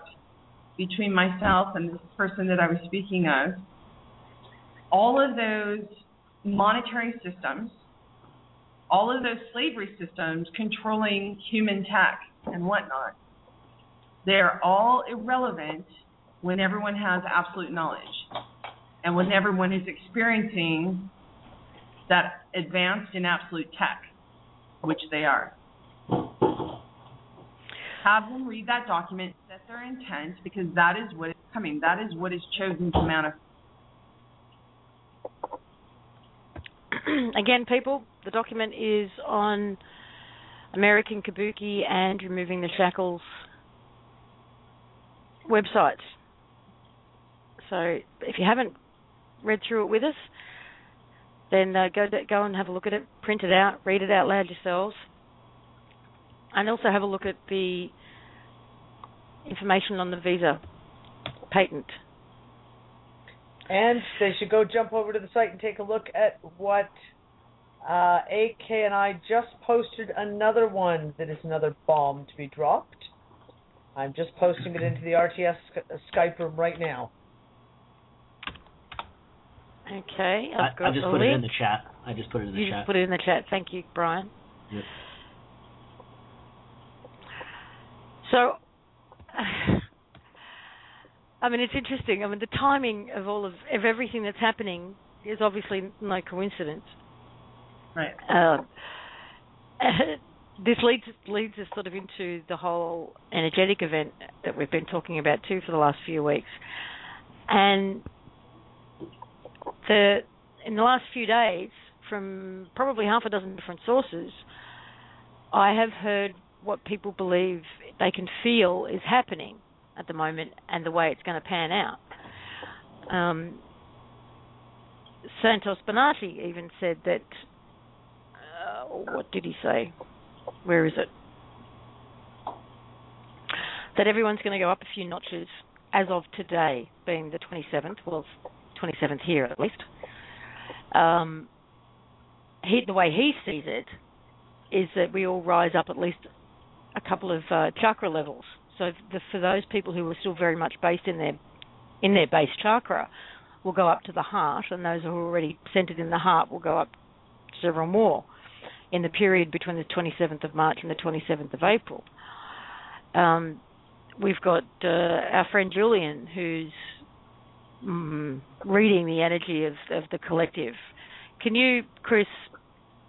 between myself and this person that I was speaking of. All of those monetary systems, all of those slavery systems controlling human tech and whatnot, they're all irrelevant when everyone has absolute knowledge. and when everyone is experiencing that advanced in absolute tech, which they are. Have them read that document, set their intent, because that is what is coming. That is what is chosen to manifest. Again, people, the document is on American Kabuki and Removing the Shackles website. So if you haven't read through it with us, then go and have a look at it, print it out, read it out loud yourselves, and also have a look at the information on the visa patent. And they should go jump over to the site and take a look at what AK and I just posted another one that is another bomb to be dropped. I'm just posting it into the RTS Skype room right now. Okay. I just put it in the chat. You just put it in the chat. Thank you, Brian. Yep. So, I mean, it's interesting. I mean, the timing of everything that's happening is obviously no coincidence. Right. This leads us sort of into the whole energetic event that we've been talking about too for the last few weeks. And in the last few days, from probably half a dozen different sources, I have heard what people believe they can feel is happening at the moment and the way it's going to pan out. Santos Bonatti even said that, what did he say? Where is it? That everyone's going to go up a few notches as of today, being the 27th. Well, 27th here at least. The way he sees it is that we all rise up at least a couple of chakra levels. So for those people who are still very much based in their base chakra, will go up to the heart, and those who are already centered in the heart will go up several more in the period between the 27th of March and the 27th of April. We've got our friend Julian, who's reading the energy of the collective. Can you, Chris,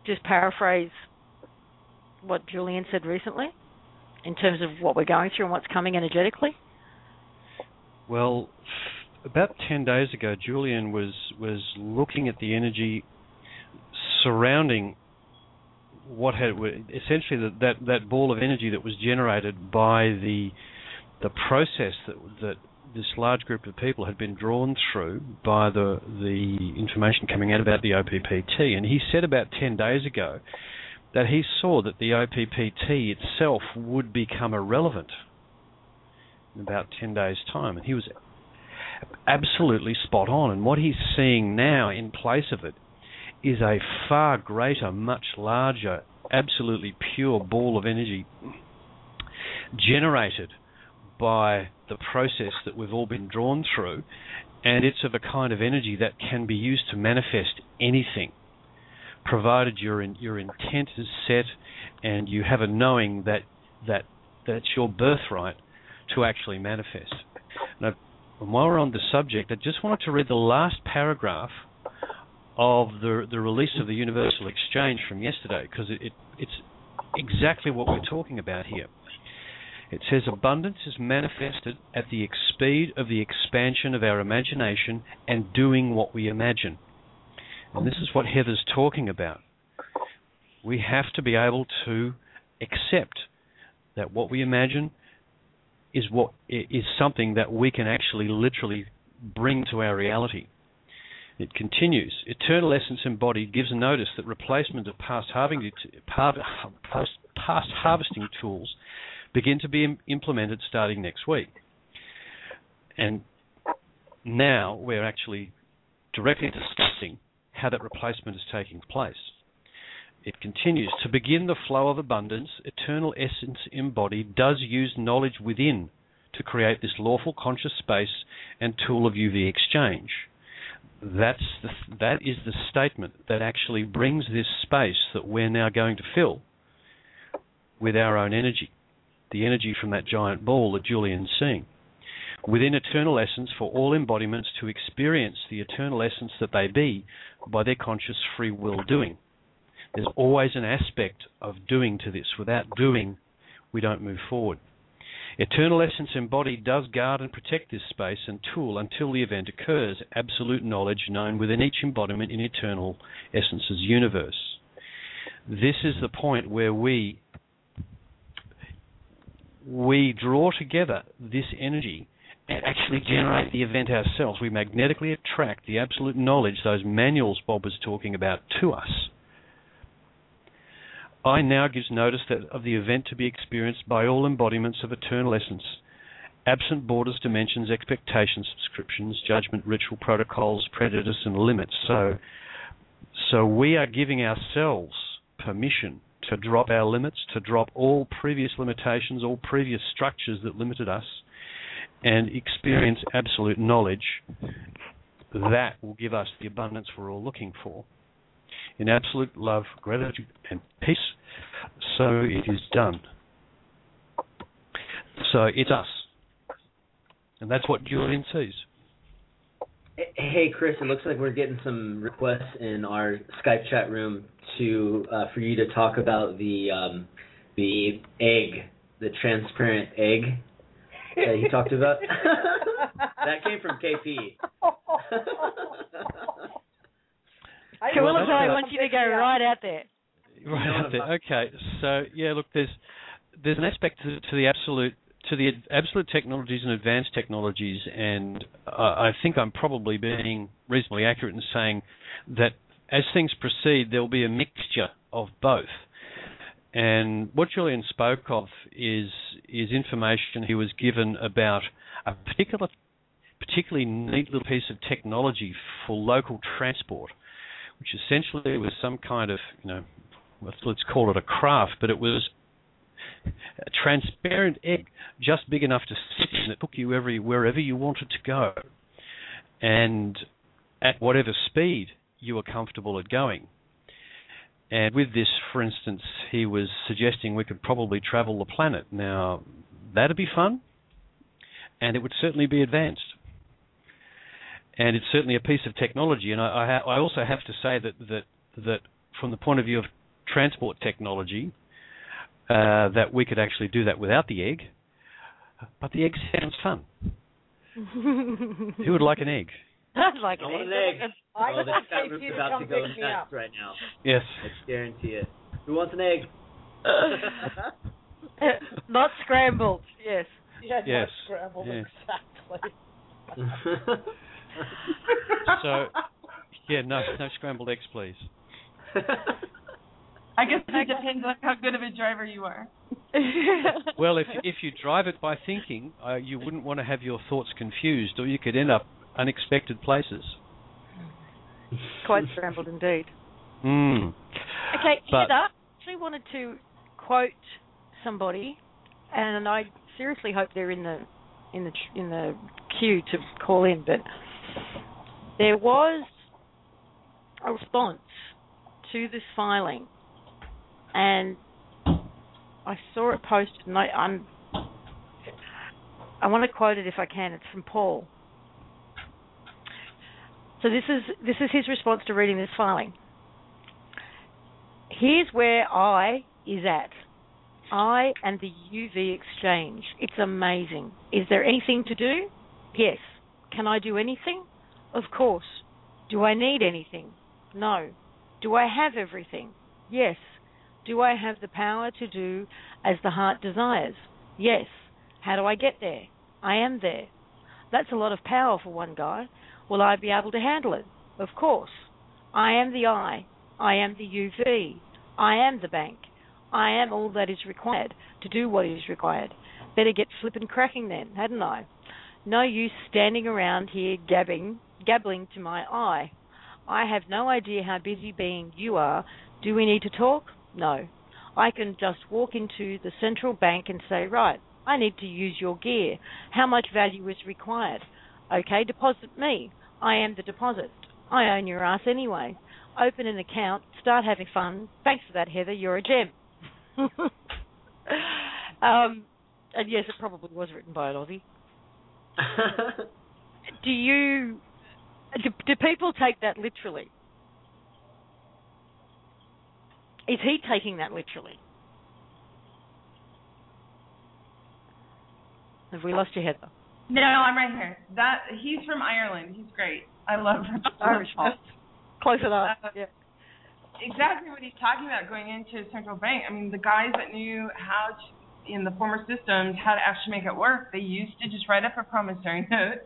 just paraphrase what Julian said recently in terms of what we're going through and what's coming energetically? Well, about 10 days ago, Julian was looking at the energy surrounding what had essentially that ball of energy that was generated by the process that this large group of people had been drawn through by the information coming out about the OPPT. And he said about 10 days ago that he saw that the OPPT itself would become irrelevant in about 10 days' time. And he was absolutely spot on. And what he's seeing now in place of it is a far greater, much larger, absolutely pure ball of energy generated by the process that we've all been drawn through, and it's of a kind of energy that can be used to manifest anything, provided your intent is set and you have a knowing that's your birthright to actually manifest. Now, while we're on the subject, I just wanted to read the last paragraph of the release of the Universal Exchange from yesterday, because it's exactly what we're talking about here. It says, abundance is manifested at the speed of the expansion of our imagination and doing what we imagine. And this is what Heather's talking about. We have to be able to accept that what we imagine is something that we can actually literally bring to our reality. It continues. Eternal Essence Embodied gives a notice that replacement of past harvesting tools begin to be implemented starting next week. And now we're actually directly discussing how that replacement is taking place. It continues. To begin the flow of abundance, Eternal Essence Embodied does use knowledge within to create this lawful conscious space and tool of UV exchange. That is the statement that actually brings this space that we're now going to fill with our own energy, the energy from that giant ball that Julian's seeing. within eternal essence for all embodiments to experience the eternal essence that they be by their conscious free will doing. There's always an aspect of doing to this. Without doing, we don't move forward. Eternal essence embodied does guard and protect this space and tool until the event occurs, absolute knowledge known within each embodiment in eternal essence's universe. This is the point where we draw together this energy and actually generate the event ourselves. We magnetically attract the absolute knowledge, those manuals Bob was talking about, to us. I now gives notice that of the event to be experienced by all embodiments of eternal essence, absent borders, dimensions, expectations, subscriptions, judgment, ritual, protocols, prejudice, and limits. So we are giving ourselves permission to drop our limits, to drop all previous limitations, all previous structures that limited us, and experience absolute knowledge. That will give us the abundance we're all looking for. In absolute love, gratitude, and peace, so it is done. So it's us. And that's what Julian sees. Hey, Chris, it looks like we're getting some requests in our Skype chat room for you to talk about the egg, the transparent egg that he talked about. That came from KP. I want you to go right out there. Right out there. Okay. So yeah, look, there's an aspect to the absolute technologies and advanced technologies, and I think I'm probably being reasonably accurate in saying that as things proceed, there will be a mixture of both. And what Julian spoke of is information he was given about a particularly neat little piece of technology for local transport, which essentially was some kind of, let's call it a craft, but it was a transparent egg, just big enough to sit in, that took you wherever you wanted to go, and at whatever speed you were comfortable at going. And with this, for instance, he was suggesting we could probably travel the planet. Now, that'd be fun, and it would certainly be advanced. And it's certainly a piece of technology. And I also have to say that from the point of view of transport technology, that we could actually do that without the egg. But the egg sounds fun. Who would like an egg? I'd like an egg. The chat room's about to go nuts right now. Yes. I guarantee it. Who wants an egg? Not scrambled. Yes. Yeah, yes. Not scrambled. Yeah. Exactly. So, yeah, no scrambled eggs, please. I guess it depends on how good of a driver you are. Well, if you drive it by thinking, you wouldn't want to have your thoughts confused, or you could end up unexpected places. Quite scrambled indeed. Mm. Okay, Heather, I actually wanted to quote somebody, and I seriously hope they're in the queue to call in, but there was a response to this filing, and I saw it posted, and I want to quote it if I can. It's from Paul. So this is his response to reading this filing. Here's where I is at. I and the UV exchange. It's amazing. Is there anything to do? Yes. Can I do anything? Of course. Do I need anything? No. Do I have everything? Yes. Do I have the power to do as the heart desires? Yes. How do I get there? I am there. That's a lot of power for one guy. Will I be able to handle it? Of course. I am the I. I am the UV. I am the bank. I am all that is required to do what is required. Better get flippin' cracking then, hadn't I? No use standing around here gabbling to my I. I have no idea how busy being you are. Do we need to talk? No. I can just walk into the central bank and say, right, I need to use your gear. How much value is required? Okay, deposit me. I am the deposit. I own your ass anyway. Open an account, start having fun. Thanks for that, Heather. You're a gem. And yes, it probably was written by an Aussie. Do people take that literally? Is he taking that literally? Have we lost you, Heather? No, I'm right here. He's from Ireland. He's great. I love him. Irish. Close enough. Yeah. Exactly what he's talking about, going into a central bank. I mean, the guys that knew how to, in the former systems, how to actually make it work, they used to just write up a promissory note,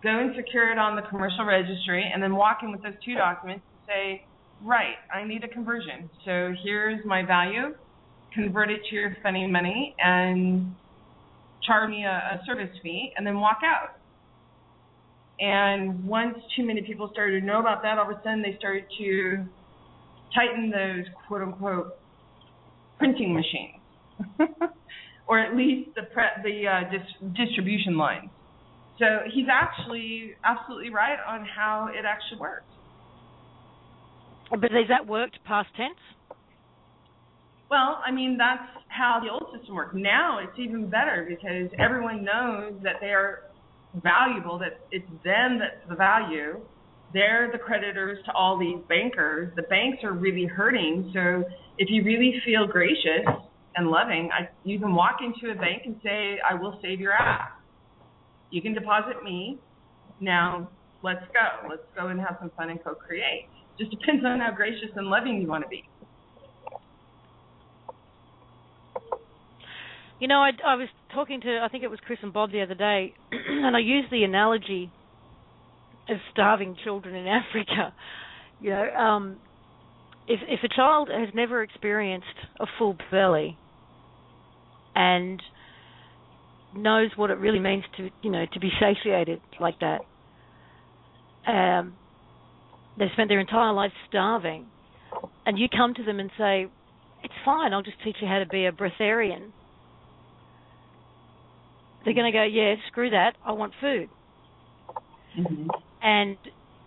go and secure it on the commercial registry, and then walk in with those two documents and say, right, I need a conversion. So here's my value. Convert it to your funny money and charge me a service fee, and then walk out. And once too many people started to know about that, all of a sudden they started to tighten those quote-unquote printing machines, or at least the distribution lines. So he's actually absolutely right on how it actually works. But has that worked past tense? Well, I mean, that's how the old system worked. Now it's even better because everyone knows that they are valuable, that it's them that's the value. They're the creditors to all these bankers. The banks are really hurting. So if you really feel gracious and loving, you can walk into a bank and say, I will save your ass. You can deposit me. Now, let's go. Let's go and have some fun and co-create. Just depends on how gracious and loving you want to be. You know, I was talking to, I think it was Chris and Bob the other day, and I used the analogy of starving children in Africa. You know, if a child has never experienced a full belly and knows what it really means to, you know, to be satiated like that, they've spent their entire life starving, and you come to them and say, it's fine, I'll just teach you how to be a breatharian. They're going to go, yeah, screw that, I want food. Mm-hmm. And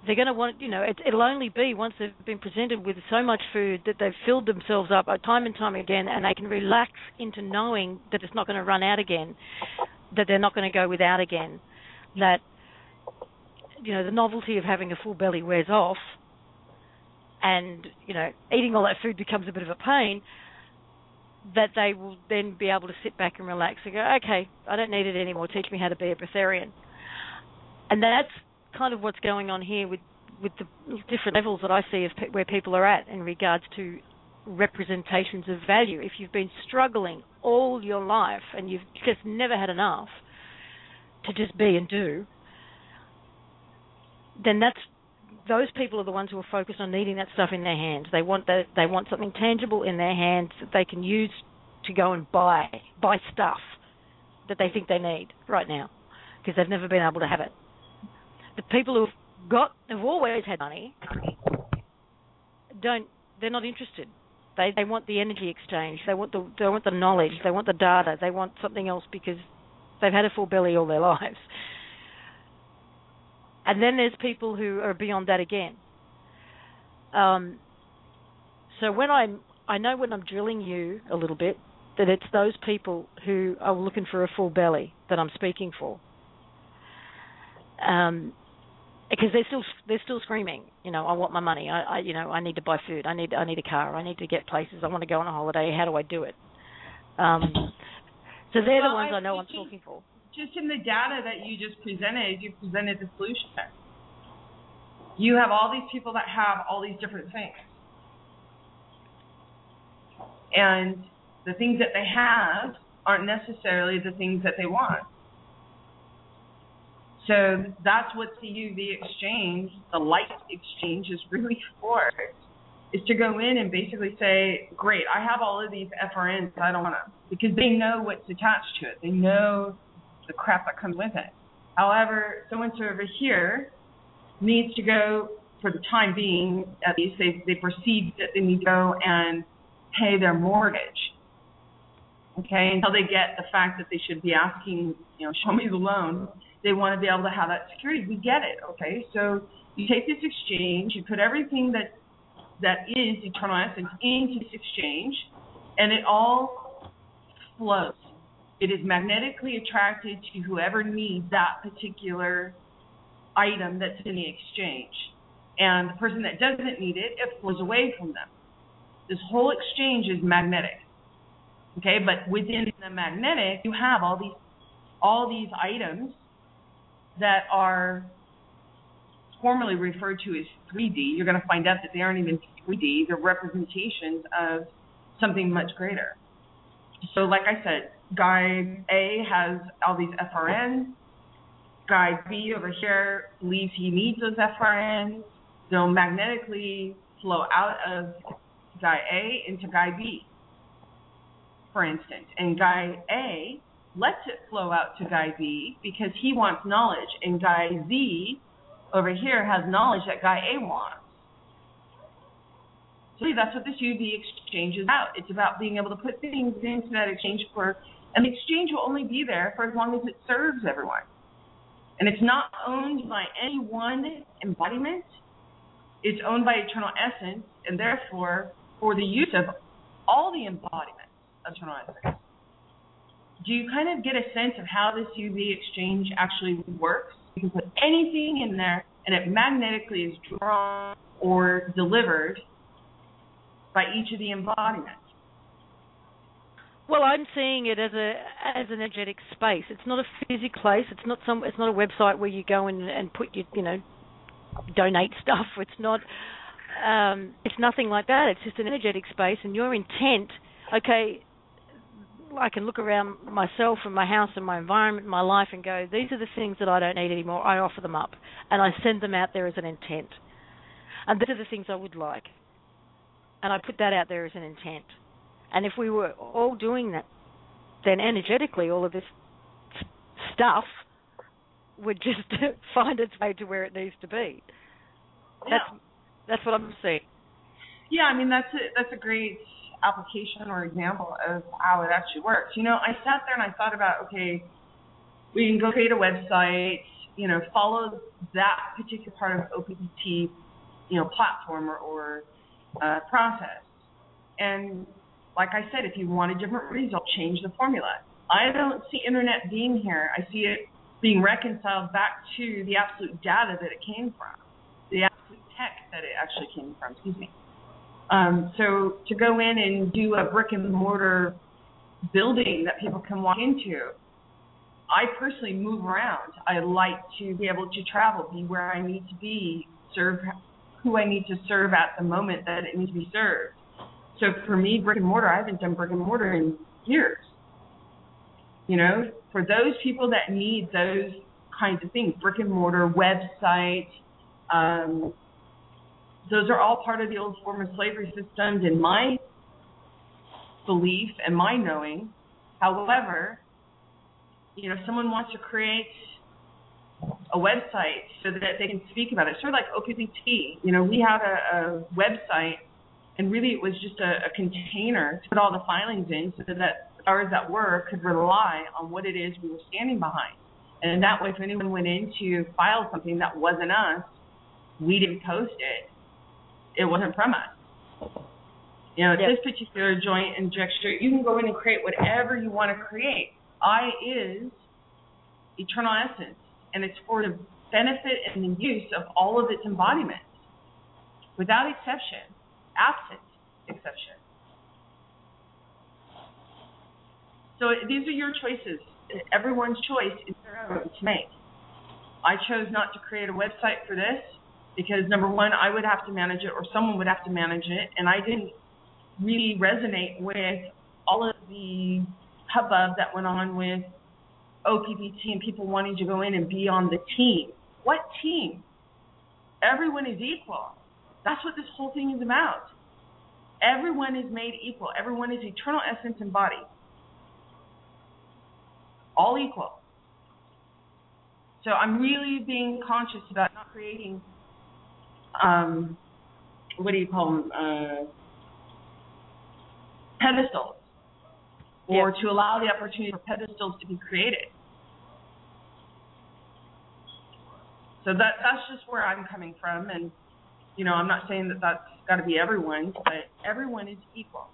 they're going to want, you know, it'll only be once they've been presented with so much food that they've filled themselves up time and time again, and they can relax into knowing that it's not going to run out again, that they're not going to go without again, that, you know, the novelty of having a full belly wears off, and, you know, eating all that food becomes a bit of a pain, that they will then be able to sit back and relax and go, okay, I don't need it anymore, teach me how to be a breatharian. And that's kind of what's going on here with the different levels that I see of where people are at in regards to representations of value. If you've been struggling all your life and you've just never had enough to just be and do, then those people are the ones who are focused on needing that stuff in their hands. They want something tangible in their hands that they can use to go and buy stuff that they think they need right now because they've never been able to have it. The people who've always had money they're not interested. They want the energy exchange. They want the knowledge. They want the data. They want something else because they've had a full belly all their lives. And then there's people who are beyond that again. So when I know when I'm drilling you a little bit, that it's those people who are looking for a full belly that I'm speaking for. Because they're still screaming, you know, I want my money. I need to buy food. I need a car. I need to get places. I want to go on a holiday. How do I do it? So they're the ones I know I'm talking for. Just in the data that you just presented, you presented the solution. You have all these people that have all these different things. And the things that they have aren't necessarily the things that they want. So that's what the UV exchange, the light exchange, is really for, is to go in and basically say, great, I have all of these FRNs, I don't want to, because they know what's attached to it. They know the crap that comes with it. However, so-and-so over here needs to go, for the time being, at least they perceive that they need to go and pay their mortgage. Okay, until they get the fact that they should be asking, you know, show me the loan. They want to be able to have that security. We get it, okay? So you take this exchange, you put everything that is eternal essence into this exchange, and it all flows. It is magnetically attracted to whoever needs that particular item that's in the exchange. And the person that doesn't need it, it flows away from them. This whole exchange is magnetic. Okay, but within the magnetic, you have all these items that are formerly referred to as 3D. You're going to find out that they aren't even 3D. They're representations of something much greater. So like I said, guide A has all these FRNs. Guide B over here believes he needs those FRNs. They'll magnetically flow out of guide A into guide B, for instance. And guide A lets it flow out to guide B because he wants knowledge. And guide Z over here has knowledge that guide A wants. So that's what this UV exchange is about. It's about being able to put things into that exchange and the exchange will only be there for as long as it serves everyone. And it's not owned by any one embodiment. It's owned by Eternal Essence, and therefore for the use of all the embodiments of Eternal Essence. Do you kind of get a sense of how this UV exchange actually works? You can put anything in there, and it magnetically is drawn or delivered by each of the embodiments. Well, I'm seeing it as an energetic space. It's not a physical place. It's not a website where you go in and put your, donate stuff. It's not. It's nothing like that. It's just an energetic space, and your intent. Okay, I can look around myself and my house and my environment, my life, and go, these are the things that I don't need anymore. I offer them up, and I send them out there as an intent. And these are the things I would like, and I put that out there as an intent. And if we were all doing that, then energetically all of this stuff would just find its way to where it needs to be. That's what I'm saying. Yeah, I mean, that's a great application or example of how it actually works. I sat there and I thought about, okay, we can go create a website, follow that particular part of OPPT, platform or process. And like I said, if you want a different result, change the formula. I don't see internet being here. I see it being reconciled back to the absolute data that it came from, the absolute tech that it actually came from, So to go in and do a brick and mortar building that people can walk into, I personally move around. I like to be able to travel, be where I need to be, serve who I need to serve at the moment that it needs to be served. So for me, brick and mortar, I haven't done brick and mortar in years. For those people that need those kinds of things, brick and mortar, website, those are all part of the old form of slavery systems in my belief and my knowing. However, if someone wants to create a website so that they can speak about it, sort of like OPPT. We had a website, and really it was just a container to put all the filings in so that ours that were could rely on what it is we were standing behind. And that way, if anyone went in to file something that wasn't us, we didn't post it. It wasn't from us. This particular joint injector, you can go in and create whatever you want to create. I is Eternal Essence, and it's for the benefit and the use of all of its embodiments, without exception, absent exception. So these are your choices. Everyone's choice is their own to make. I chose not to create a website for this because, number one, I would have to manage it or someone would have to manage it, and I didn't really resonate with all of the hubbub that went on with OPPT and people wanting to go in and be on the team. What team? Everyone is equal. That's what this whole thing is about. Everyone is made equal. Everyone is Eternal Essence embodied. All equal. So I'm really being conscious about not creating, what do you call them, pedestals, or to allow the opportunity for pedestals to be created. So that's just where I'm coming from, and I'm not saying that that's got to be everyone's, but everyone is equal.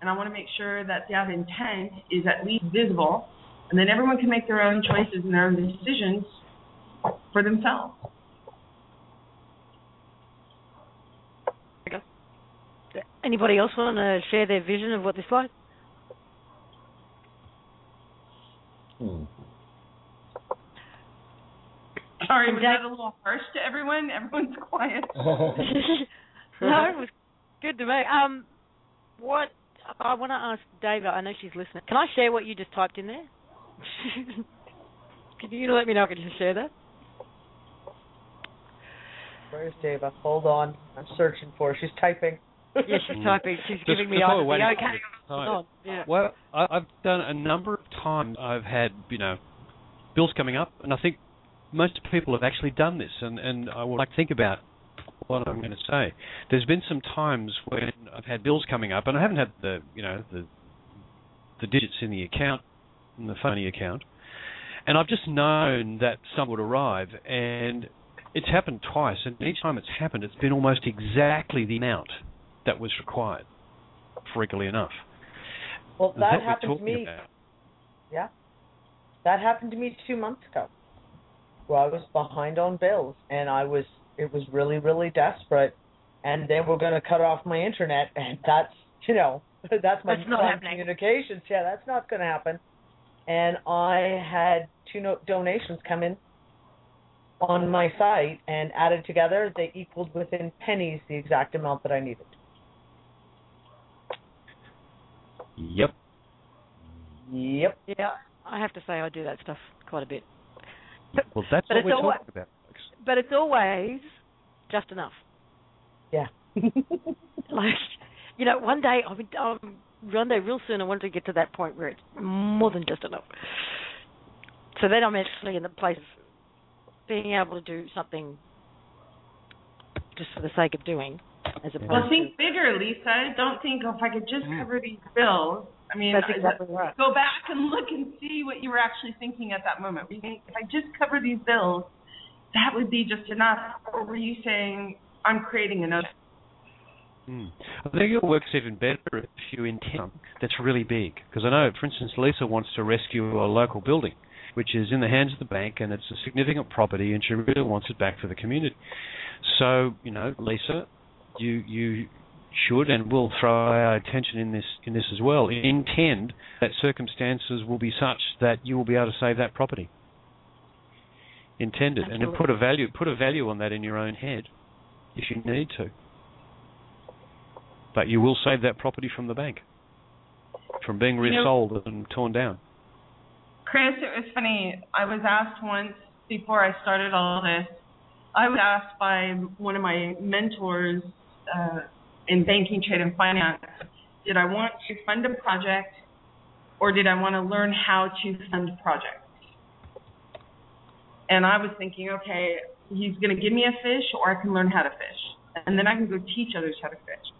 and I want to make sure that that intent is at least visible, and then everyone can make their own choices and their own decisions for themselves. Anybody else want to share their vision of what this is like? Sorry, was that a little harsh to everyone? Everyone's quiet. No, it was good to me. What I want to ask Dava, I know she's listening. Can I share what you just typed in there? Can you let me know if I can just share that? Where's Dava? Hold on. I'm searching for her. She's typing. Yeah, she's typing. She's giving me okay. Yeah. Well, I've done a number of times. I've had, bills coming up, and I think most people have actually done this, and I would like to think about what I'm going to say. There's been some times when I've had bills coming up, and I haven't had the digits in the account, in the funny account, and I've just known that some would arrive, and it's happened twice, and each time it's happened, it's been almost exactly the amount that was required, freakily enough. Well, that happened to me. Yeah. That happened to me 2 months ago, where I was behind on bills, and it was really, really desperate, and they were going to cut off my internet, and that's my communications. Yeah, that's not going to happen. And I had 2 donations come in on my site, and added together, they equaled within pennies the exact amount that I needed. Yep. Yeah, I have to say I do that stuff quite a bit. Well, that's what we're talking about, folks. But it's always just enough. Yeah. One day real soon I want to get to that point where it's more than just enough. So then I'm actually in the place of being able to do something just for the sake of doing, as opposed Well, think bigger, Lisa. Don't think, if I could just cover these bills. I mean, that's exactly right. Go back and look and see what you were actually thinking at that moment. Were you thinking, if I just cover these bills, that would be just enough? Or were you saying, I'm creating another? I think it works even better if you intend that's really big. Because I know, for instance, Lisa wants to rescue a local building, which is in the hands of the bank, and it's a significant property, and she really wants it back for the community. So, Lisa, you should and will throw our attention in this as well. Intend that circumstances will be such that you will be able to save that property. Intend it, and then put a value on that in your own head if you need to. But you will save that property from the bank, from being resold and torn down. Chris, it was funny. I was asked once before I started all this, I was asked by one of my mentors in banking, trade, and finance, did I want to fund a project or did I want to learn how to fund projects? And I was thinking, okay, he's going to give me a fish or I can learn how to fish. And then I can go teach others how to fish.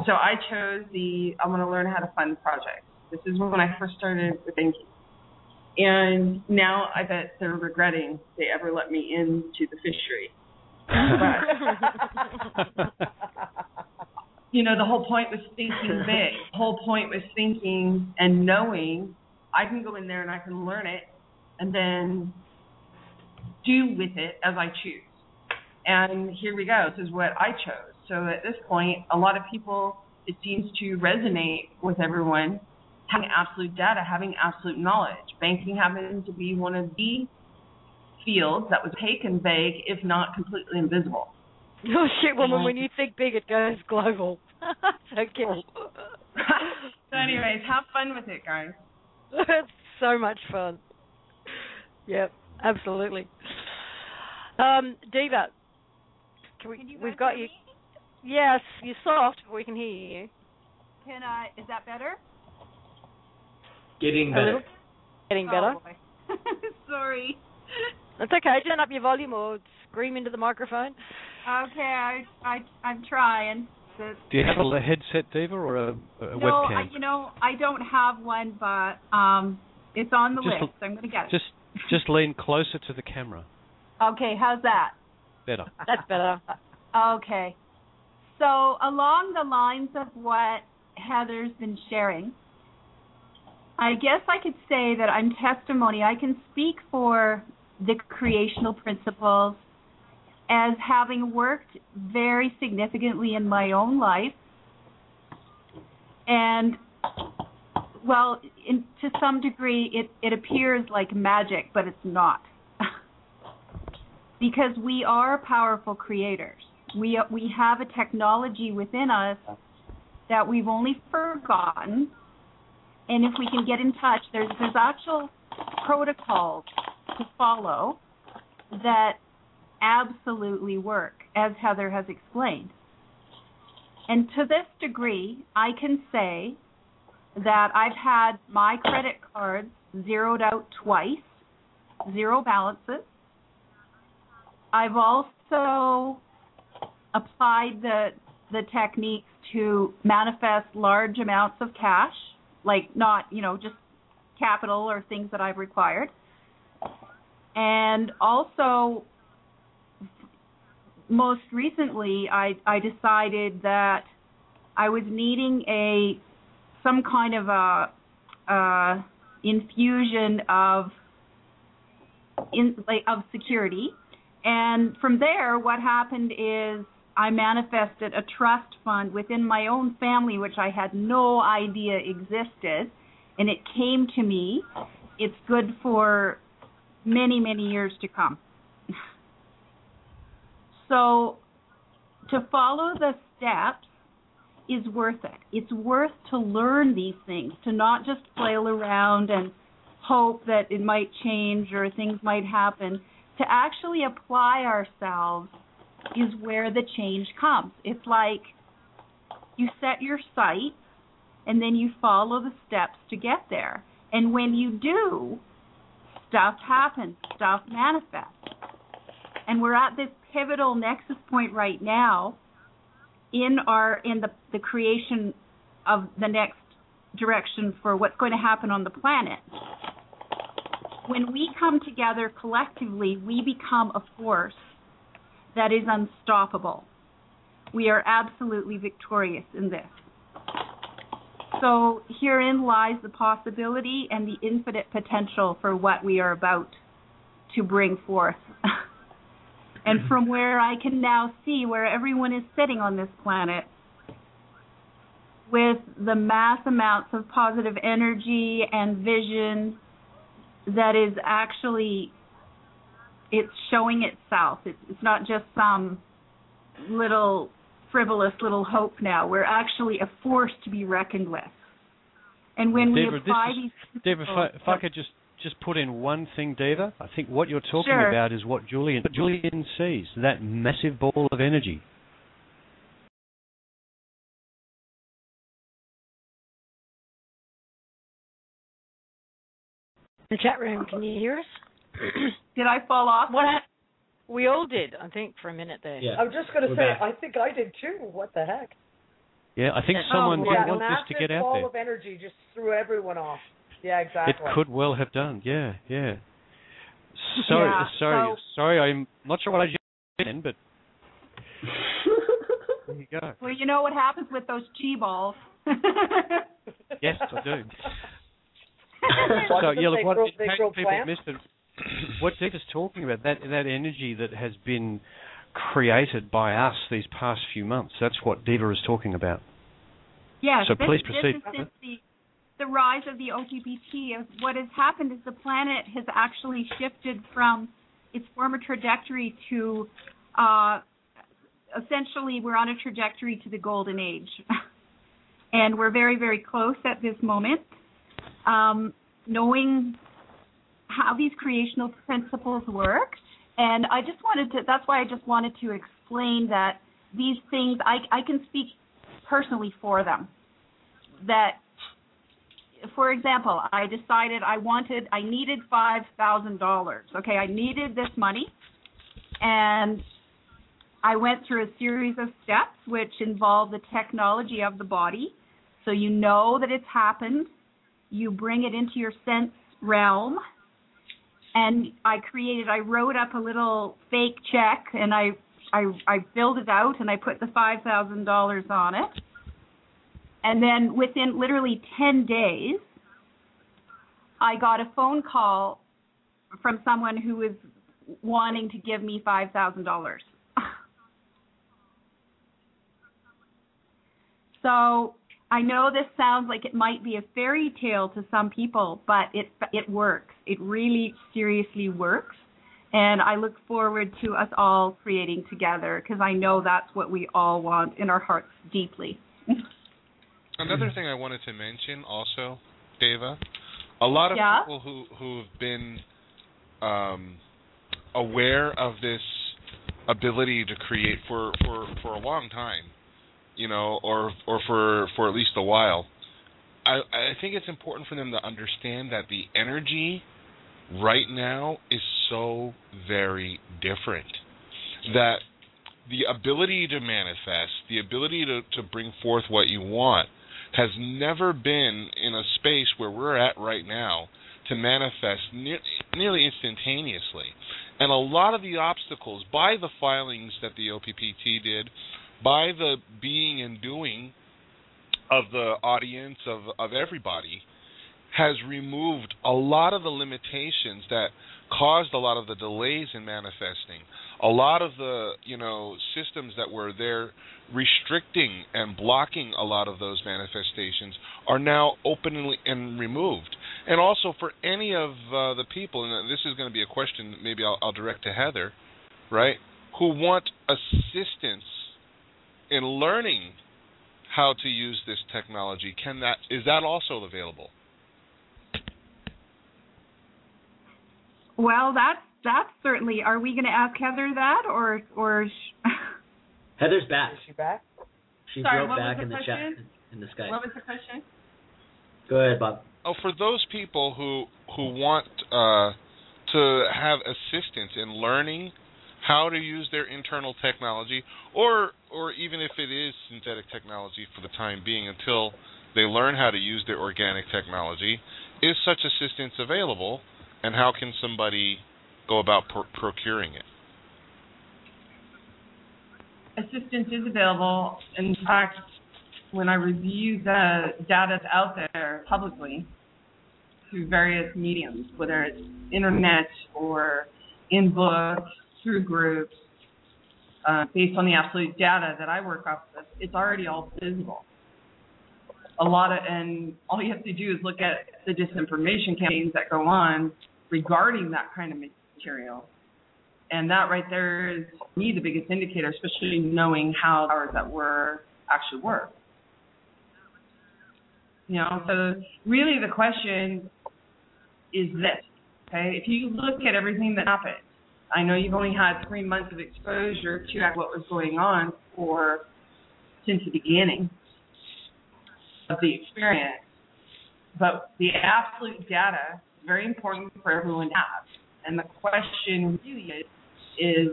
So I chose I want to learn how to fund projects. This is when I first started with banking. And now I bet they're regretting they ever let me into the fishery. But, the whole point was thinking big. The whole point was thinking and knowing I can go in there and I can learn it and then do with it as I choose. And here we go. This is what I chose. So at this point, a lot of people, it seems to resonate with everyone, having absolute data, having absolute knowledge. Banking happened to be one of the fields that was opaque and vague, if not completely invisible. Oh, shit, woman, when you think big, it goes global. So cool. So anyways, have fun with it, guys. It's so much fun. Yep, absolutely. Diva, we've got you. Yes, you're soft, but we can hear you. Is that better? Getting better. Getting better. Oh, Sorry. That's okay. Turn up your volume or scream into the microphone. Okay, I'm trying. Do you have a headset, Diva, or a webcam? No, I don't have one, but it's on the list. So I'm going to get it. Just lean closer to the camera. Okay, how's that? Better. That's better. Okay. So along the lines of what Heather's been sharing, I guess I could say that I'm testimony. I can speak for the creational principles as having worked very significantly in my own life. And, well, to some degree, it appears like magic, but it's not. Because we are powerful creators. We have a technology within us that we've only forgotten. And if we can get in touch, there's actual protocols to follow that absolutely work, as Heather has explained. And to this degree, I can say that I've had my credit cards zeroed out twice, 0 balances. I've also applied the techniques to manifest large amounts of cash, like not, just capital or things that I've required. And also, most recently, I decided that I was needing some kind of a infusion of security. And from there, what happened is I manifested a trust fund within my own family, which I had no idea existed, and it came to me. It's good for many, many years to come. So to follow the steps is worth it. It's worth to learn these things, to not just flail around and hope that it might change or things might happen. To actually apply ourselves is where the change comes. It's like you set your sight and then you follow the steps to get there. And when you do, stuff happens, stuff manifests. And we're at this pivotal nexus point right now in the creation of the next direction for what's going to happen on the planet. When we come together collectively, we become a force that is unstoppable. We are absolutely victorious in this. So herein lies the possibility and the infinite potential for what we are about to bring forth. And from where I can now see where everyone is sitting on this planet with the mass amounts of positive energy and vision that is actually, it's showing itself. It's not just some little frivolous little hope now. We're actually a force to be reckoned with. And when we apply these... Deva, if I could just put in one thing, Deva, I think what you're talking about is what Julian sees, that massive ball of energy. The chat room, can you hear us? Did I fall off? We all did, I think, for a minute there. Yeah. I was just going to say, I think I did too. What the heck? Yeah, I think someone did want this to get out there. A ball of energy just threw everyone off. Yeah, exactly. It could well have done. Yeah. Sorry. I'm not sure what I just did, but there you go. Well, you know what happens with those chi balls. Yes, I do. So yeah, look, what people missed it. What Dick is talking about, that energy that has been created by us these past few months. That's what Diva is talking about. Yes. So please proceed. This is the rise of the OTPT. What has happened is the planet has actually shifted from its former trajectory to, essentially, we're on a trajectory to the golden age. And we're very, very close at this moment. Knowing how these creational principles work. And I just that's why I just wanted to explain that these things, I can speak personally for them. That, for example, I decided I needed $5,000. Okay, I needed this money. And I went through a series of steps which involve the technology of the body. So you know that it's happened. You bring it into your sense realm. And I wrote up a little fake check, and I filled it out, and I put the $5,000 on it. And then within literally 10 days, I got a phone call from someone who was wanting to give me $5,000. So I know this sounds like it might be a fairy tale to some people, but it works. It really seriously works. And I look forward to us all creating together, because I know that's what we all want in our hearts deeply. Another thing I wanted to mention also, Deva, a lot of people who've been aware of this ability to create for a long time, you know, or for at least a while, I think it's important for them to understand that the energy right now is so very different. That the ability to manifest, the ability to bring forth what you want, has never been in a space where we're at right now to manifest nearly instantaneously. And a lot of the obstacles, by the filings that the OPPT did, by the being and doing of the audience, of everybody, has removed a lot of the limitations that caused a lot of the delays in manifesting. A lot of the, systems that were there restricting and blocking a lot of those manifestations are now openly and removed. And also for any of the people, and this is going to be a question maybe I'll direct to Heather, right, who want assistance in learning how to use this technology, is that also available? Well, that's certainly. Are we going to ask Heather that, or? Heather's back. Is she back? She Sorry, wrote back in the question? chat in the Skype. What was the question? Go ahead, Bob. Oh, for those people who want to have assistance in learning how to use their internal technology, or even if it is synthetic technology for the time being, until they learn how to use their organic technology, is such assistance available? And how can somebody go about procuring it? Assistance is available. In fact, when I review the data that's out there publicly through various mediums, whether it's internet or in books, through groups, based on the absolute data that I work off of, it's already all visible. And all you have to do is look at the disinformation campaigns that go on regarding that kind of material. And that right there is, for me, the biggest indicator, especially knowing how powers that actually work. So really the question is this, okay? If you look at everything that happened, I know you've only had 3 months of exposure to what was going on since the beginning of the experience, but the absolute data is very important for everyone to have. And the question really is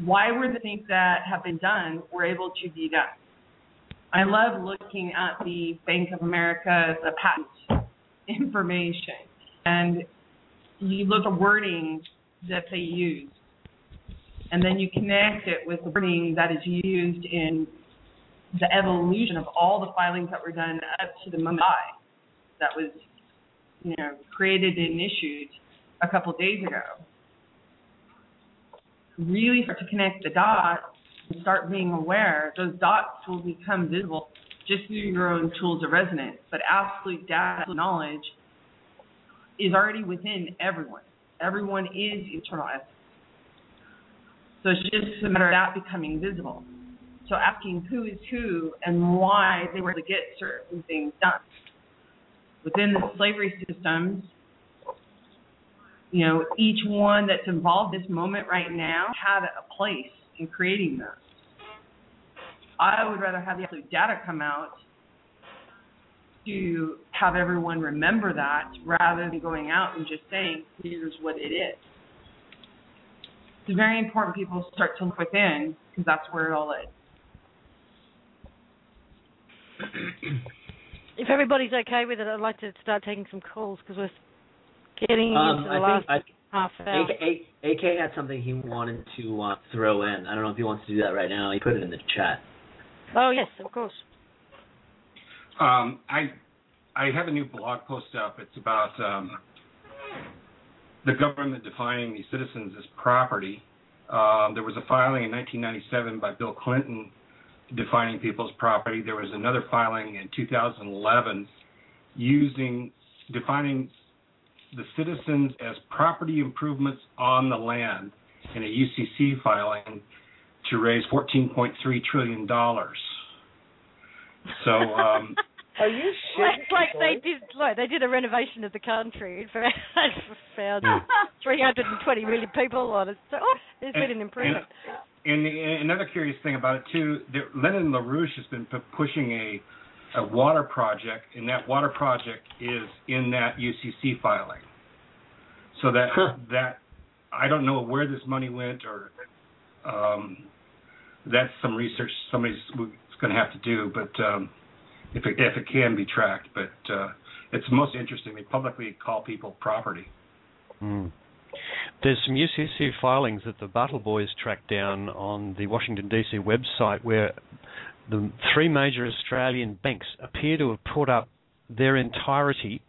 why were the things that have been done were able to be done? I love looking at the Bank of America, the patent information, and you look at wording that they use, and then you connect it with the wording that is used in the evolution of all the filings that were done up to the moment that was, created and issued a couple of days ago. Really start to connect the dots and start being aware. Those dots will become visible just through your own tools of resonance. But absolute data knowledge is already within everyone. Everyone is eternal essence. So it's just a matter of that becoming visible. So asking who is who and why they were able to get certain things done. Within the slavery systems, each one that's involved in this moment right now had a place in creating those. I would rather have the absolute data come out to have everyone remember that rather than going out and just saying, here's what it is. It's very important people start to look within, because that's where it all is. If everybody's okay with it, I'd like to start taking some calls, because we're getting into the last half hour. AK had something he wanted to throw in. I don't know if he wants to do that right now. He put it in the chat. Oh, yes, of course. I have a new blog post up. It's about the government defining the citizens as property. There was a filing in 1997 by Bill Clinton defining people as property. There was another filing in 2011 defining the citizens as property improvements on the land in a UCC filing to raise $14.3 trillion. So, are you shitting? They did a renovation of the country and found 320 million people on it. So, there's been an improvement. And another curious thing about it too, Lyndon LaRouche has been pushing a water project, and that water project is in that UCC filing. So that I don't know where this money went, or that's some research somebody's going to have to do, but if it can be tracked. But it's most interesting. They publicly call people property. Mm. There's some UCC filings that the Battle Boys tracked down on the Washington, D.C. website, where the three major Australian banks appear to have put up their entirety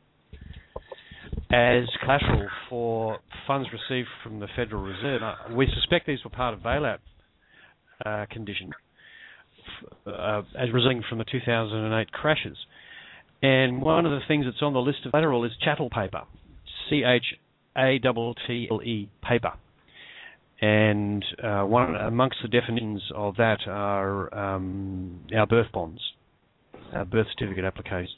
as collateral for funds received from the Federal Reserve. We suspect these were part of bailout condition as resulting from the 2008 crashes. And one of the things that's on the list of collateral is chattel paper, CHATTLE paper. And one amongst the definitions of that are our birth bonds, our birth certificate applications.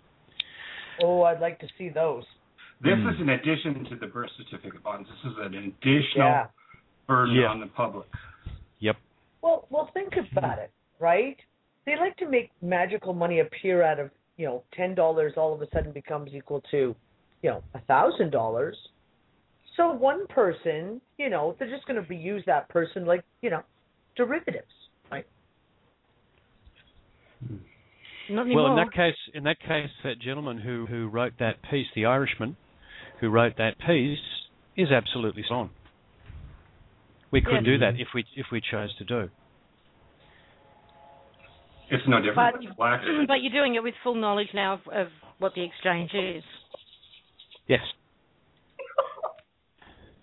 Oh, I'd like to see those. This is in addition to the birth certificate bonds. This is an additional burden on the public. Yep. Well, think about it, right? They like to make magical money appear out of, $10 all of a sudden becomes equal to, $1,000. So one person, they're just going to use that person like, derivatives, right? Not anymore. Well, in that case, that gentleman who wrote that piece, the Irishman, who wrote that piece, is absolutely on. We could do that if we chose to do. It's no different. But you're doing it with full knowledge now of what the exchange is. Yes.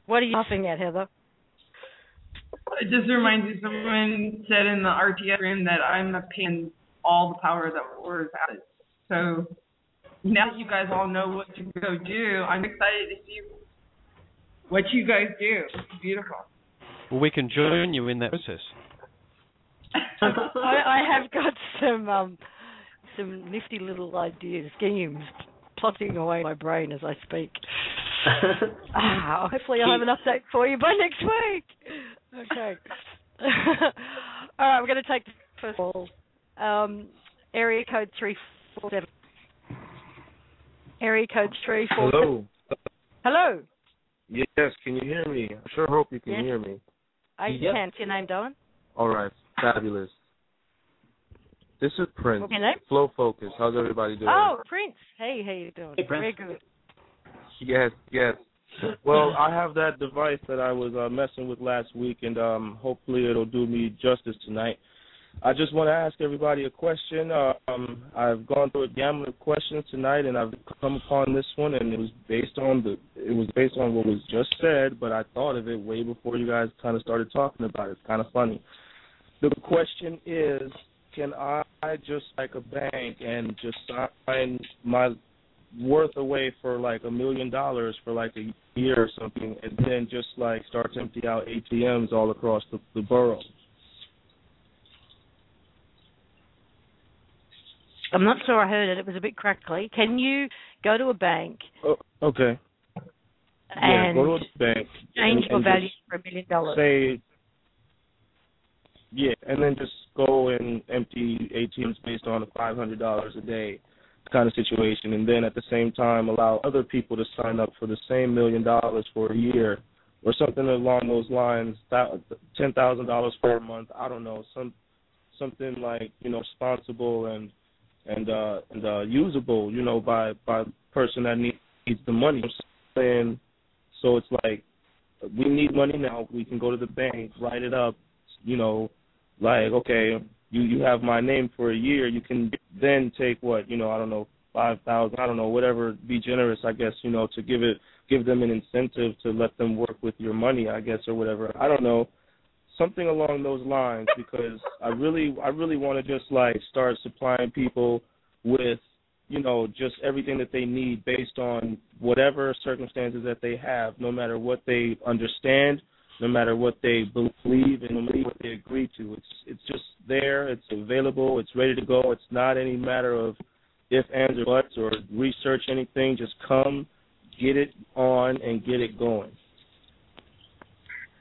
What are you laughing at, Heather? It just reminds me, someone said in the RTS room that I'm paying all the power that words has. So now that you guys all know what to go do, I'm excited to see what you guys do. It's beautiful. Well, we can join you in that process. I have got some nifty little ideas, schemes, plotting away my brain as I speak. Hopefully I'll have an update for you by next week. Okay. All right, we're going to take the first call. Area code 347. Area code 347. Hello. Hello. Yes, can you hear me? I sure hope you can hear me. I can. What's your name, Dylan? All right, fabulous. This is Prince. What's your name? Flow Focus. How's everybody doing? Oh, Prince. Hey, how you doing? Hey, Prince. Very good. Yes. Well, I have that device that I was messing with last week, and hopefully it'll do me justice tonight. I just want to ask everybody a question. I've gone through a gamut of questions tonight, and I've come upon this one, and it was based on what was just said, but I thought of it way before you guys kind of started talking about it. It's kind of funny. The question is, can I just like a bank and just sign my worth away for like $1 million for like a year or something, and then just like start to empty out ATMs all across the borough? I'm not sure I heard it. It was a bit crackly. Can you go to a bank? Oh, okay. And go to a bank. Change your value for $1 million. Say, and then just go and empty ATMs based on a $500 a day kind of situation, and then at the same time allow other people to sign up for the same $1 million for a year, or something along those lines. $10,000 for a month. I don't know, something like responsible and usable, by the person that needs the money. And so it's like, we need money now. We can go to the bank, write it up, like, okay, you have my name for a year, you can then take what, I don't know, 5,000, I don't know, whatever, be generous, I guess, to give them an incentive to let them work with your money, I guess, or whatever. I don't know, something along those lines, because I really want to just like start supplying people with, just everything that they need based on whatever circumstances that they have, no matter what they understand, no matter what they believe, and no matter what they agree to. It's just there, it's available, it's ready to go. It's not any matter of if, ands, or buts, or research anything. Just come, get it on, and get it going.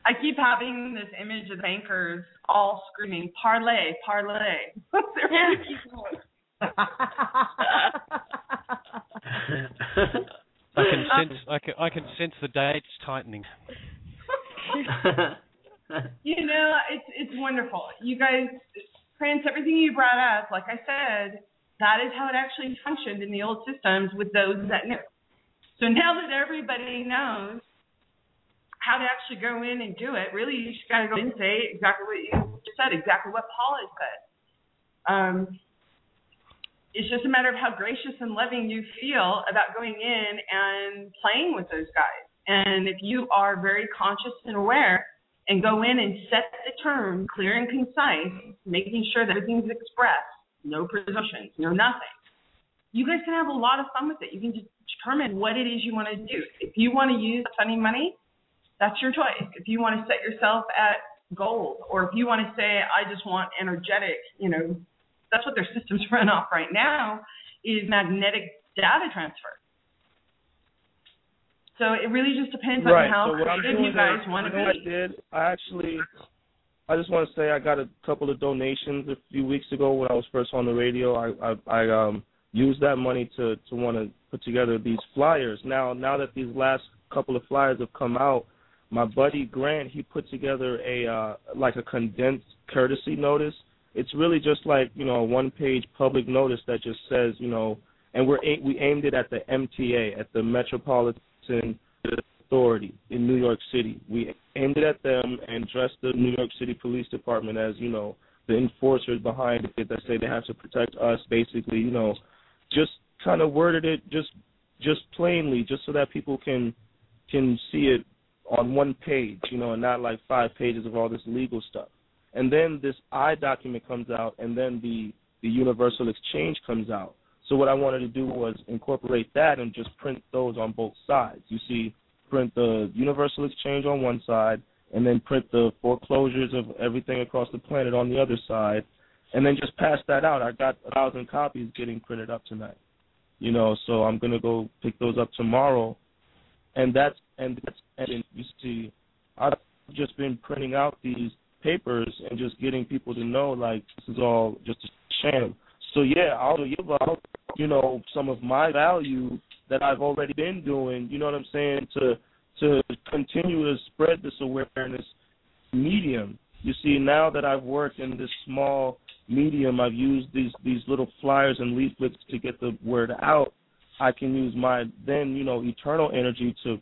I keep having this image of bankers all screaming, parlay, parlay. They're really keep going. I can sense the dates tightening. It's wonderful. You guys, Prince, everything you brought up, like I said, that is how it actually functioned in the old systems with those that knew. So now that everybody knows how to actually go in and do it, really you just got to go in and say exactly what you just said, exactly what Paul has said. It's just a matter of how gracious and loving you feel about going in and playing with those guys. And if you are very conscious and aware and go in and set the term clear and concise, making sure that everything's expressed, no presumptions, no nothing, you guys can have a lot of fun with it. You can just determine what it is you want to do. If you want to use funny money, that's your choice. If you want to set yourself at gold, or if you want to say, I just want energetic, that's what their systems run off right now, is magnetic data transfer. So it really just depends on how creative you guys want to be. I just want to say I got a couple of donations a few weeks ago when I was first on the radio. I used that money to want to put together these flyers. Now that these last couple of flyers have come out, my buddy Grant, he put together a condensed courtesy notice. It's really just like, a one-page public notice that just says, and we aimed it at the MTA, at the Metropolitan Authority in New York City. We aimed it at them and dressed the New York City Police Department as, the enforcers behind it that say they have to protect us, basically, just kind of worded it just plainly, just so that people can see it on one page, and not like 5 pages of all this legal stuff. And then this I document comes out, and then the Universal Exchange comes out. So what I wanted to do was incorporate that and just print those on both sides. You see, print the Universal Exchange on one side, and then print the foreclosures of everything across the planet on the other side, and then just pass that out. I got 1,000 copies getting printed up tonight. So I'm gonna go pick those up tomorrow, and you see, I've just been printing out these papers and just getting people to know, like, this is all just a sham. So yeah, I'll give out, some of my value that I've already been doing, you know what I'm saying, to continue to spread this awareness medium. You see, now that I've worked in this small medium, I've used these little flyers and leaflets to get the word out. I can use my then, eternal energy to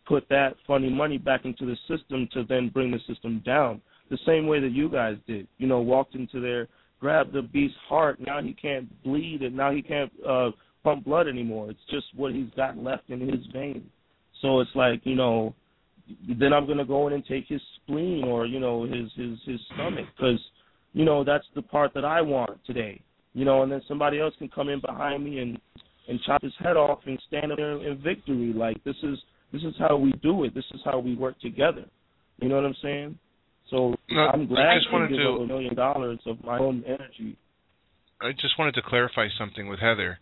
put that funny money back into the system to then bring the system down. The same way that you guys did, walked into there, grabbed the beast's heart. Now he can't bleed, and now he can't pump blood anymore. It's just what he's got left in his veins. So it's like, then I'm going to go in and take his spleen or, his stomach, because, that's the part that I want today. And then somebody else can come in behind me and chop his head off and stand up there in victory. Like, this is how we do it. This is how we work together. You know what I'm saying? So I'm glad to give up $1 million of my own energy. I just wanted to clarify something with Heather,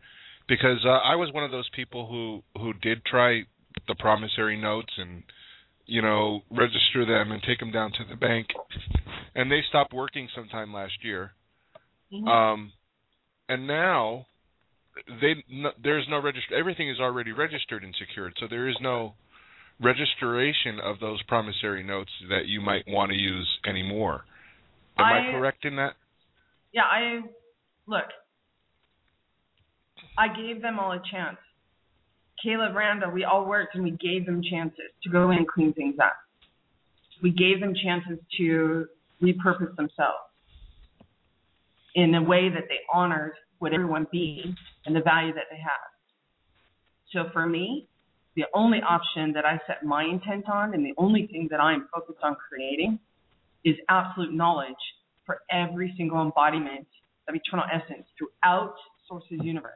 because I was one of those people who did try the promissory notes and, register them and take them down to the bank, and they stopped working sometime last year. Mm-hmm. And now there's no register. Everything is already registered and secured, so there is no registration of those promissory notes that you might want to use anymore. Am I correct in that? Yeah, I gave them all a chance. Caleb, Randall, we all worked and we gave them chances to go in and clean things up. We gave them chances to repurpose themselves. in a way that they honored what everyone be and the value that they have. So for me, the only option that I set my intent on and the only thing that I'm focused on creating is absolute knowledge for every single embodiment of eternal essence throughout Source's universe.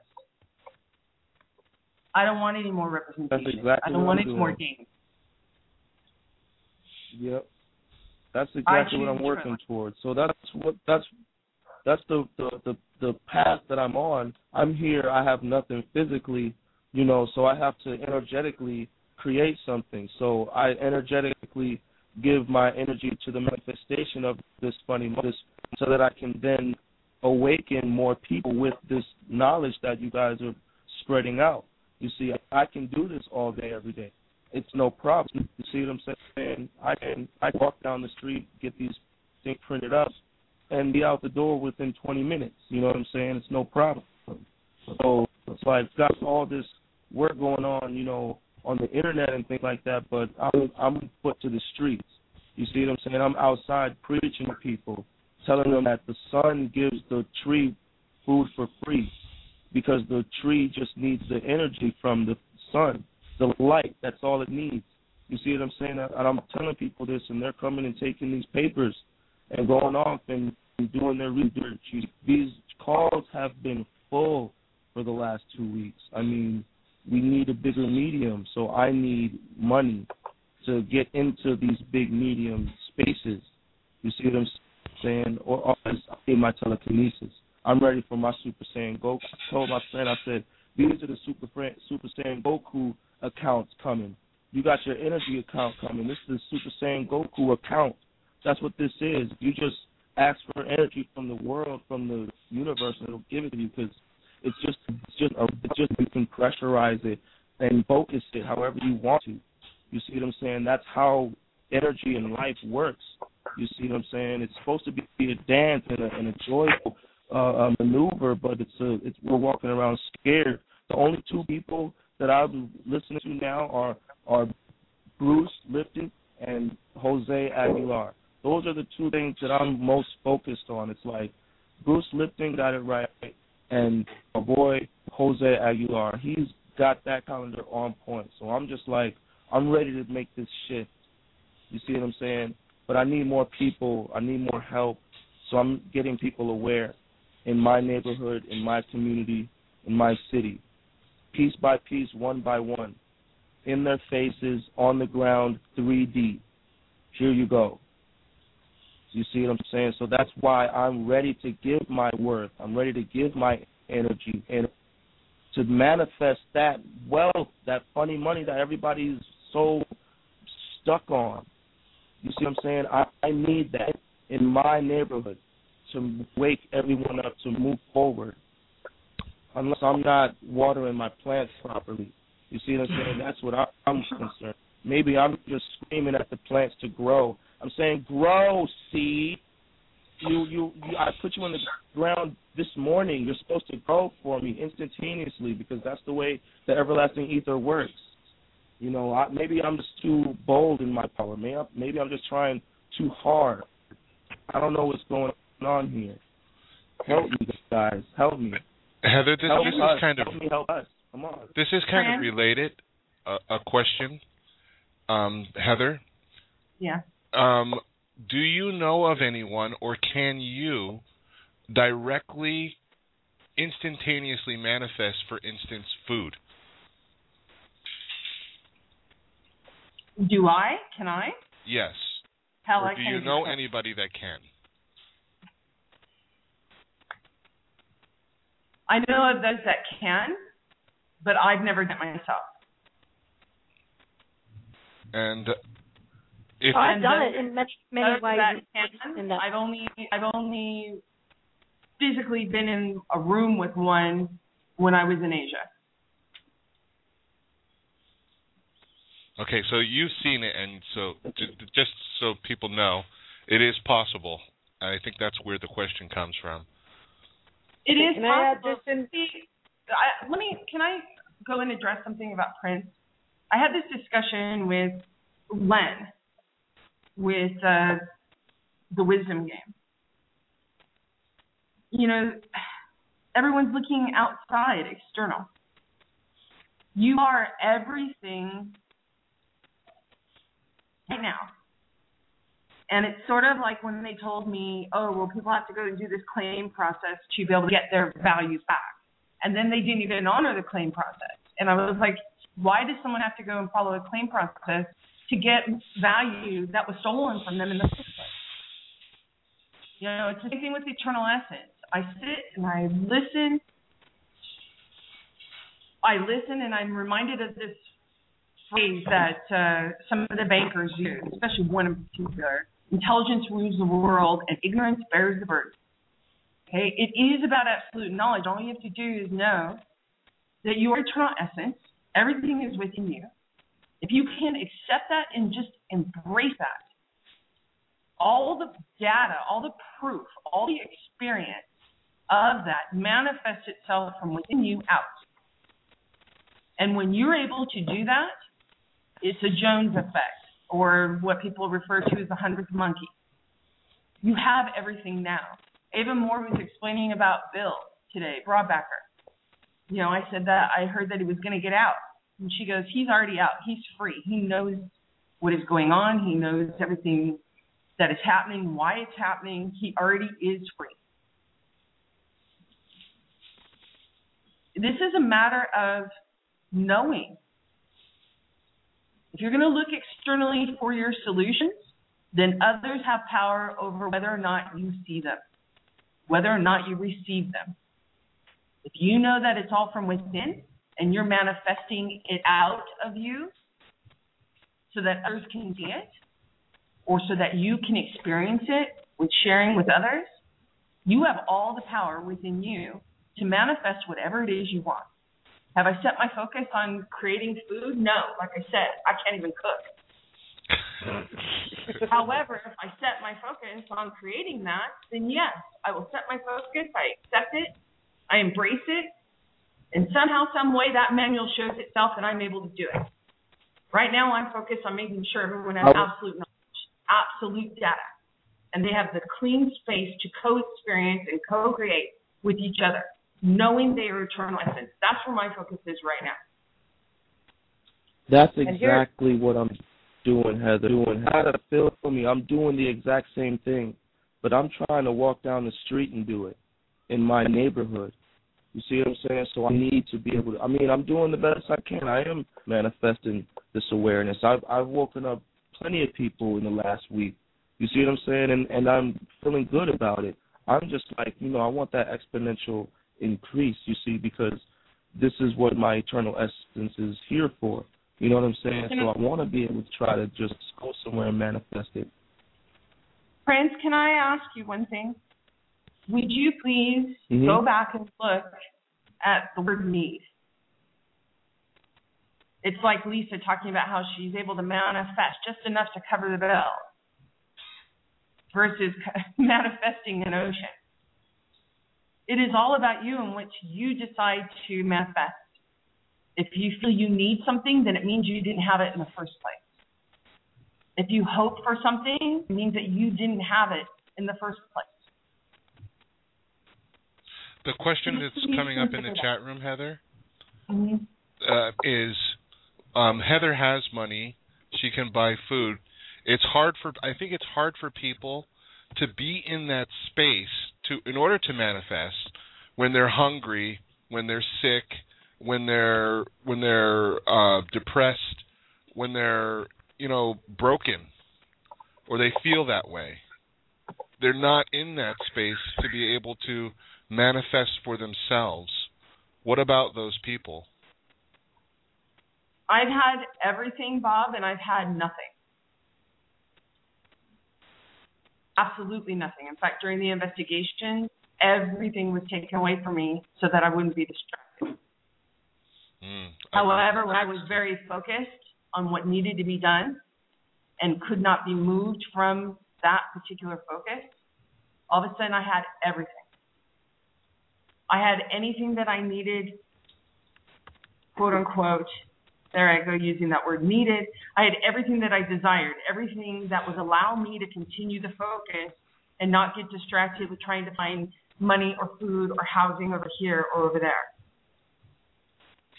I don't want any more representation. That's exactly I don't want any more games. Yep. That's exactly what I'm working towards. So that's the path that I'm on. I'm here. I have nothing physically, so I have to energetically create something. So I energetically give my energy to the manifestation of this so that I can then awaken more people with this knowledge that you guys are spreading out. You see, I can do this all day, every day. It's no problem. You see what I'm saying? I walk down the street, get these things printed up, and be out the door within 20 minutes. You know what I'm saying? It's no problem. So it's like got all this work going on, on the internet and things like that, but I'm put to the streets. You see what I'm saying? I'm outside preaching to people, telling them that the sun gives the tree food for free because the tree just needs the energy from the sun, the light. That's all it needs. You see what I'm saying? And I'm telling people this, and they're coming and taking these papers and going off and doing their research. These calls have been full for the last 2 weeks. I mean, we need a bigger medium, so I need money to get into these big medium spaces. You see what I'm saying? Or I need my telekinesis. I'm ready for my Super Saiyan Goku. I told my friend, I said, these are the Super Saiyan Goku accounts coming. You got your energy account coming. This is the Super Saiyan Goku account. That's what this is. You just ask for energy from the world, from the universe, and it'll give it to you because it's just you can pressurize it and focus it however you want to. You see what I'm saying? That's how energy and life works. You see what I'm saying? It's supposed to be a dance and a joyful maneuver, but we're walking around scared. The only two people that I'm listening to now are Bruce Lipton and Jose Aguilar. Those are the two things that I'm most focused on. It's like Bruce Lipton got it right, and my boy Jose Aguilar, he's got that calendar on point. So I'm just like, I'm ready to make this shift. You see what I'm saying? But I need more people. I need more help. So I'm getting people aware in my neighborhood, in my community, in my city, piece by piece, one by one, in their faces, on the ground, 3D. Here you go. You see what I'm saying? So that's why I'm ready to give my worth. I'm ready to give my energy and to manifest that wealth, that funny money that everybody's so stuck on. You see what I'm saying? I need that in my neighborhood to wake everyone up to move forward. Unless I'm not watering my plants properly. You see what I'm saying? That's what I'm concerned. Maybe I'm just screaming at the plants to grow. I'm saying, grow, seed. I put you on the ground this morning. You're supposed to grow for me instantaneously because that's the way the everlasting ether works. Maybe I'm just too bold in my power. Maybe I'm just trying too hard. I don't know what's going on here. Help me, guys. Help me. Heather, this is kind of help me, help us. Come on. This is kind of related. A question, Heather. Yeah. Do you know of anyone, or can you directly, instantaneously manifest, for instance, food? Do I? Can I? Yes. How or do you know anybody that can? I know of those that can, but I've never done it myself. And I've done it in many ways. I've only physically been in a room with one when I was in Asia. Okay, so you've seen it, and so just so people know, it is possible. I think that's where the question comes from. It is possible. Can I go and address something about Prince? I had this discussion with Len with the Wisdom Game. everyone's looking outside, external. You are everything right now. And it's sort of like when they told me, oh, well, people have to go and do this claim process to be able to get their values back. And then they didn't even honor the claim process. And I was like, why does someone have to go and follow a claim process to get value that was stolen from them in the first place? It's the same thing with eternal essence. I sit and I listen. And I'm reminded of this phrase that some of the bankers use, especially one in particular. Intelligence rules the world and ignorance bears the burden. Okay? It is about absolute knowledge. All you have to do is know that you are eternal essence. Everything is within you. If you can accept that and just embrace that, all the data, all the proof, all the experience of that manifests itself from within you out. And when you're able to do that, it's a Jones effect, or what people refer to as the 100th monkey. You have everything now. Ava Moore was explaining about Bill today, Broadbacker. I said that I heard that he was going to get out. And she goes, he's already out. He's free. He knows what is going on. He knows everything that is happening, why it's happening. He already is free. This is a matter of knowing. If you're going to look externally for your solutions, then others have power over whether or not you see them, whether or not you receive them. If you know that it's all from within and you're manifesting it out of you so that others can see it, or so that you can experience it with sharing with others, you have all the power within you to manifest whatever it is you want. Have I set my focus on creating food? No. Like I said, I can't even cook. However, if I set my focus on creating that, then yes, I will set my focus, I accept it, I embrace it, and somehow, some way that manual shows itself and I'm able to do it. Right now, I'm focused on making sure everyone has absolute knowledge, absolute data, and they have the clean space to co-experience and co-create with each other, knowing they are eternal essence. That's where my focus is right now. That's exactly what I'm doing, Heather. How to feel me? I'm doing the exact same thing, but I'm trying to walk down the street and do it in my neighborhood. You see what I'm saying? So I need to be able to. I'm doing the best I can. I am manifesting this awareness. I've woken up plenty of people in the last week. You see what I'm saying? And I'm feeling good about it. I'm just like, I want that exponential increase, you see, because this is what my eternal essence is here for. You know what I'm saying? So I want to be able to try to just go somewhere and manifest it. Prince, can I ask you one thing? Would you please go back and look at the word need? It's like Lisa talking about how she's able to manifest just enough to cover the bill versus manifesting an ocean. It is all about you and what you decide to manifest. If you feel you need something, then it means you didn't have it in the first place. If you hope for something, it means that you didn't have it in the first place. The question that's coming up in the chat room, Heather, is Heather has money. She can buy food. I think it's hard for people to be in that space in order to manifest when they're hungry, when they're sick, when they're depressed, when they're broken, or they feel that way. They're not in that space to be able to manifest for themselves. What about those people? I've had everything, Bob, and I've had nothing. Absolutely nothing. In fact, during the investigation, everything was taken away from me so that I wouldn't be distracted. However, when I was very focused on what needed to be done and could not be moved from that particular focus, all of a sudden I had everything. I had anything that I needed, quote unquote, there I go using that word needed. I had everything that I desired, everything that would allow me to continue the focus and not get distracted with trying to find money or food or housing over here or over there.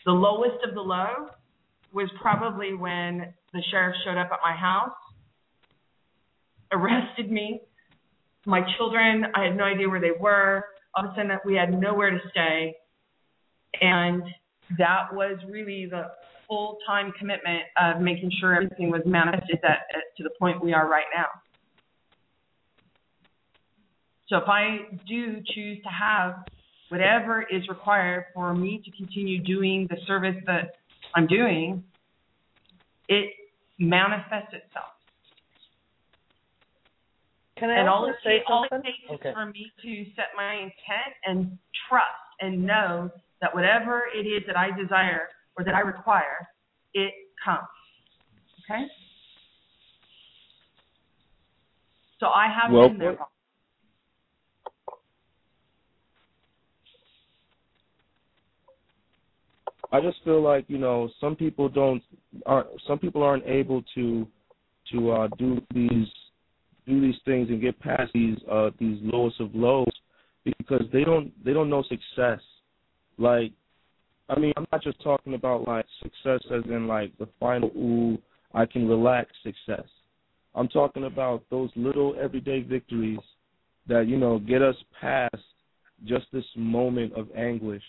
The lowest of the low was probably when the sheriff showed up at my house, arrested me. My children, I had no idea where they were. All of a sudden, we had nowhere to stay. And that was really the full-time commitment of making sure everything was manifested to the point we are right now. So if I do choose to have whatever is required for me to continue doing the service that I'm doing, it manifests itself. Can I also say something? All it takes is for me to set my intent and trust and know that whatever it is that I desire or that I require, it comes. Okay? So I have been there. I just feel like, you know, some people aren't able to do these things and get past these lowest of lows because they don't know success. Like, I mean, I'm not just talking about like success as in like the final ooh, I can relax success. I'm talking about those little everyday victories that, you know, get us past just this moment of anguish.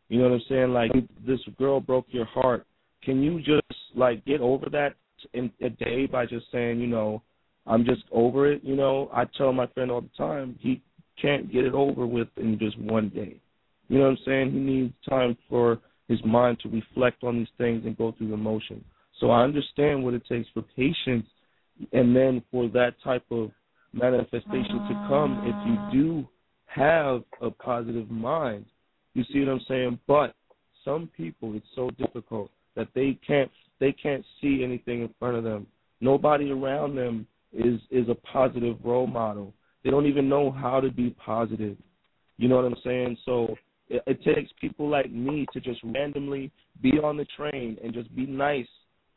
You know what I'm saying? Like, this girl broke your heart. Can you just, like, get over that in a day by just saying, you know, I'm just over it? You know, I tell my friend all the time, he can't get it over with in just one day. You know what I'm saying? He needs time for his mind to reflect on these things and go through the motion. So I understand what it takes for patience and then for that type of manifestation to come if you do have a positive mind. You see what I'm saying? But some people, it's so difficult that they can't see anything in front of them. Nobody around them is a positive role model. They don't even know how to be positive. You know what I'm saying? So it takes people like me to just randomly be on the train and just be nice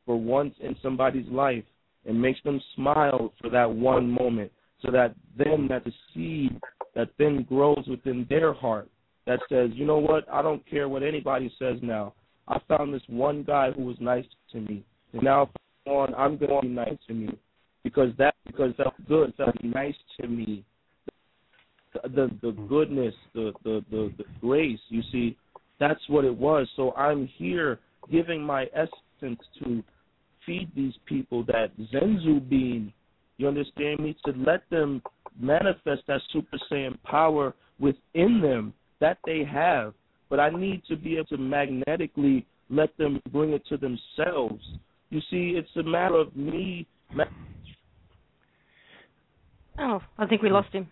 for once in somebody's life and makes them smile for that one moment so that then that the seed that then grows within their heart that says, you know what, I don't care what anybody says now. I found this one guy who was nice to me. And now I'm going to be nice to me because that felt good, felt nice to me. The goodness, the grace, you see, that's what it was. So I'm here giving my essence to feed these people that Zenzu being, you understand me, to let them manifest that Super Saiyan power within them that they have, but I need to be able to magnetically let them bring it to themselves. You see, it's a matter of me. Oh, I think we lost him.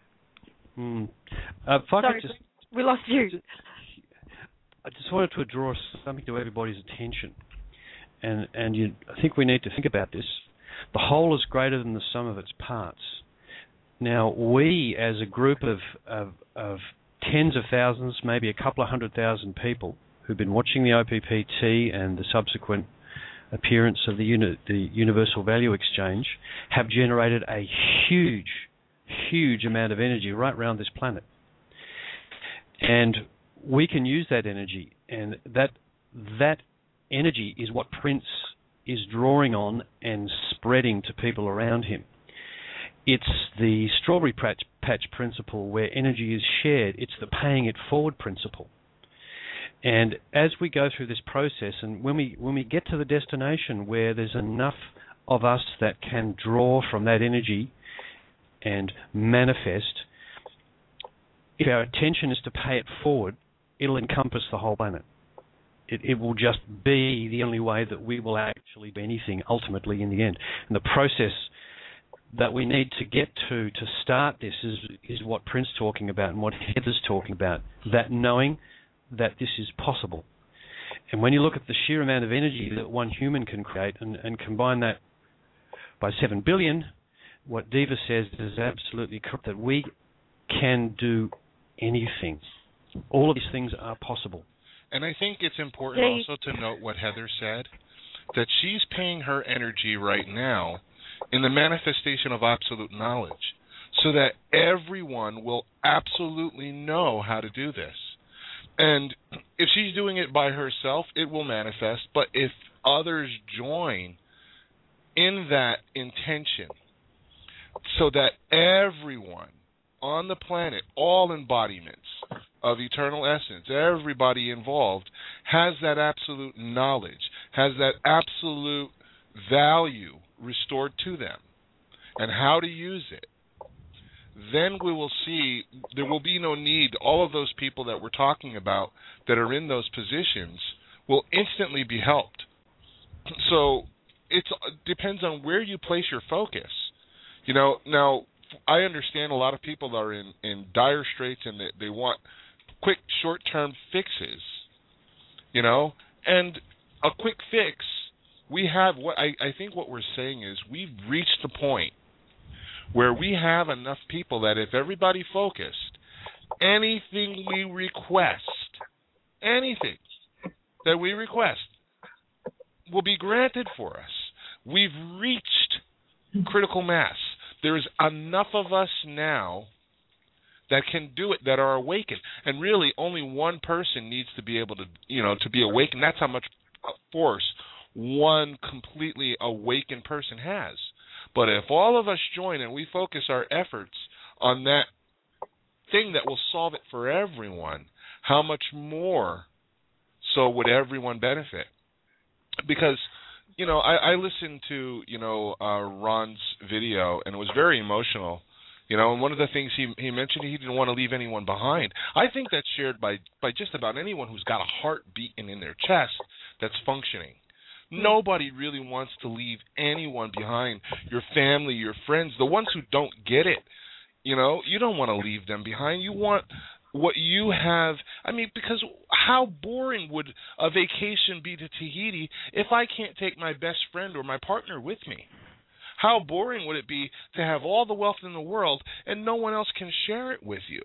Sorry, we lost you. I just wanted to draw something to everybody's attention, and I think we need to think about this. The whole is greater than the sum of its parts. Now, we as a group of tens of thousands, maybe a couple of 100,000 people who've been watching the OPPT and the subsequent appearance of the Universal Value Exchange have generated a huge amount of energy right around this planet. And we can use that energy, and that energy is what Prince is drawing on and spreading to people around him. It's the strawberry patch principle where energy is shared. It's the paying it forward principle. And as we go through this process, and when we get to the destination where there's enough of us that can draw from that energy and manifest, if our intention is to pay it forward, it'll encompass the whole planet. It will just be the only way that we will actually do anything ultimately in the end. And the process that we need to get to start this is what Prince's talking about and what Heather's talking about, that knowing that this is possible. And when you look at the sheer amount of energy that one human can create and combine that by 7 billion, what Diva says is absolutely correct, that we can do anything. All of these things are possible. And I think it's important also to note what Heather said, that she's paying her energy right now in the manifestation of absolute knowledge. so that everyone will absolutely know how to do this. And if she's doing it by herself, it will manifest. But if others join in that intention, so that everyone on the planet, all embodiments of eternal essence, everybody involved, has that absolute knowledge, has that absolute value restored to them, and how to use it, then we will see there will be no need. All of those people that we're talking about that are in those positions will instantly be helped. So it depends on where you place your focus. Now I understand a lot of people are in dire straits and they want quick short-term fixes, and a quick fix, we have what I think what we're saying is we've reached the point where we have enough people that if everybody focused, anything we request, anything that we request will be granted for us. We've reached critical mass. There's enough of us now that can do it, that are awakened. And really, only one person needs to be able to, to be awakened. That's how much force one completely awakened person has. But if all of us join and we focus our efforts on that thing that will solve it for everyone, how much more so would everyone benefit? Because, I listened to, Ron's video, and it was very emotional. And one of the things he mentioned, he didn't want to leave anyone behind. I think that's shared by just about anyone who's got a heart beating in their chest that's functioning. Nobody really wants to leave anyone behind. Your family, your friends, the ones who don't get it, you don't want to leave them behind. You want what you have. Because how boring would a vacation be to Tahiti if I can't take my best friend or my partner with me? How boring would it be to have all the wealth in the world and no one else can share it with you?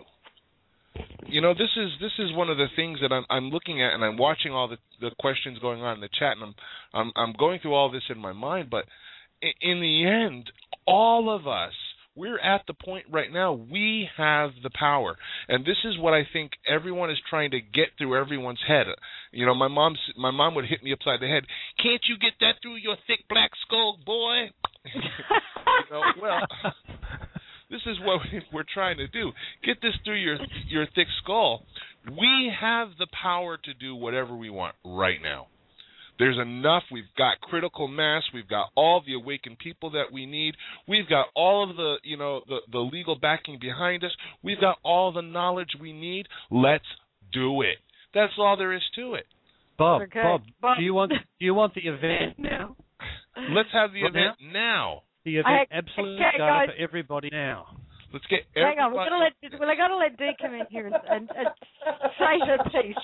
This is one of the things that I'm looking at, and I'm watching all the questions going on in the chat, and I'm going through all this in my mind. But in the end, all of us, we're at the point right now, we have the power. And this is what I think everyone is trying to get through everyone's head. My mom would hit me upside the head. Can't you get that through your thick black skull, boy? Well, this is what we're trying to do. Get this through your thick skull. We have the power to do whatever we want right now. There's enough. We've got critical mass. We've got all the awakened people that we need. We've got all of the, the legal backing behind us. We've got all the knowledge we need. Let's do it. That's all there is to it. Bob, do you want the event now? Let's have the event now. The event absolutely started for everybody now. Let's get everybody. Hang on, I got to let Dee come in here and say her piece.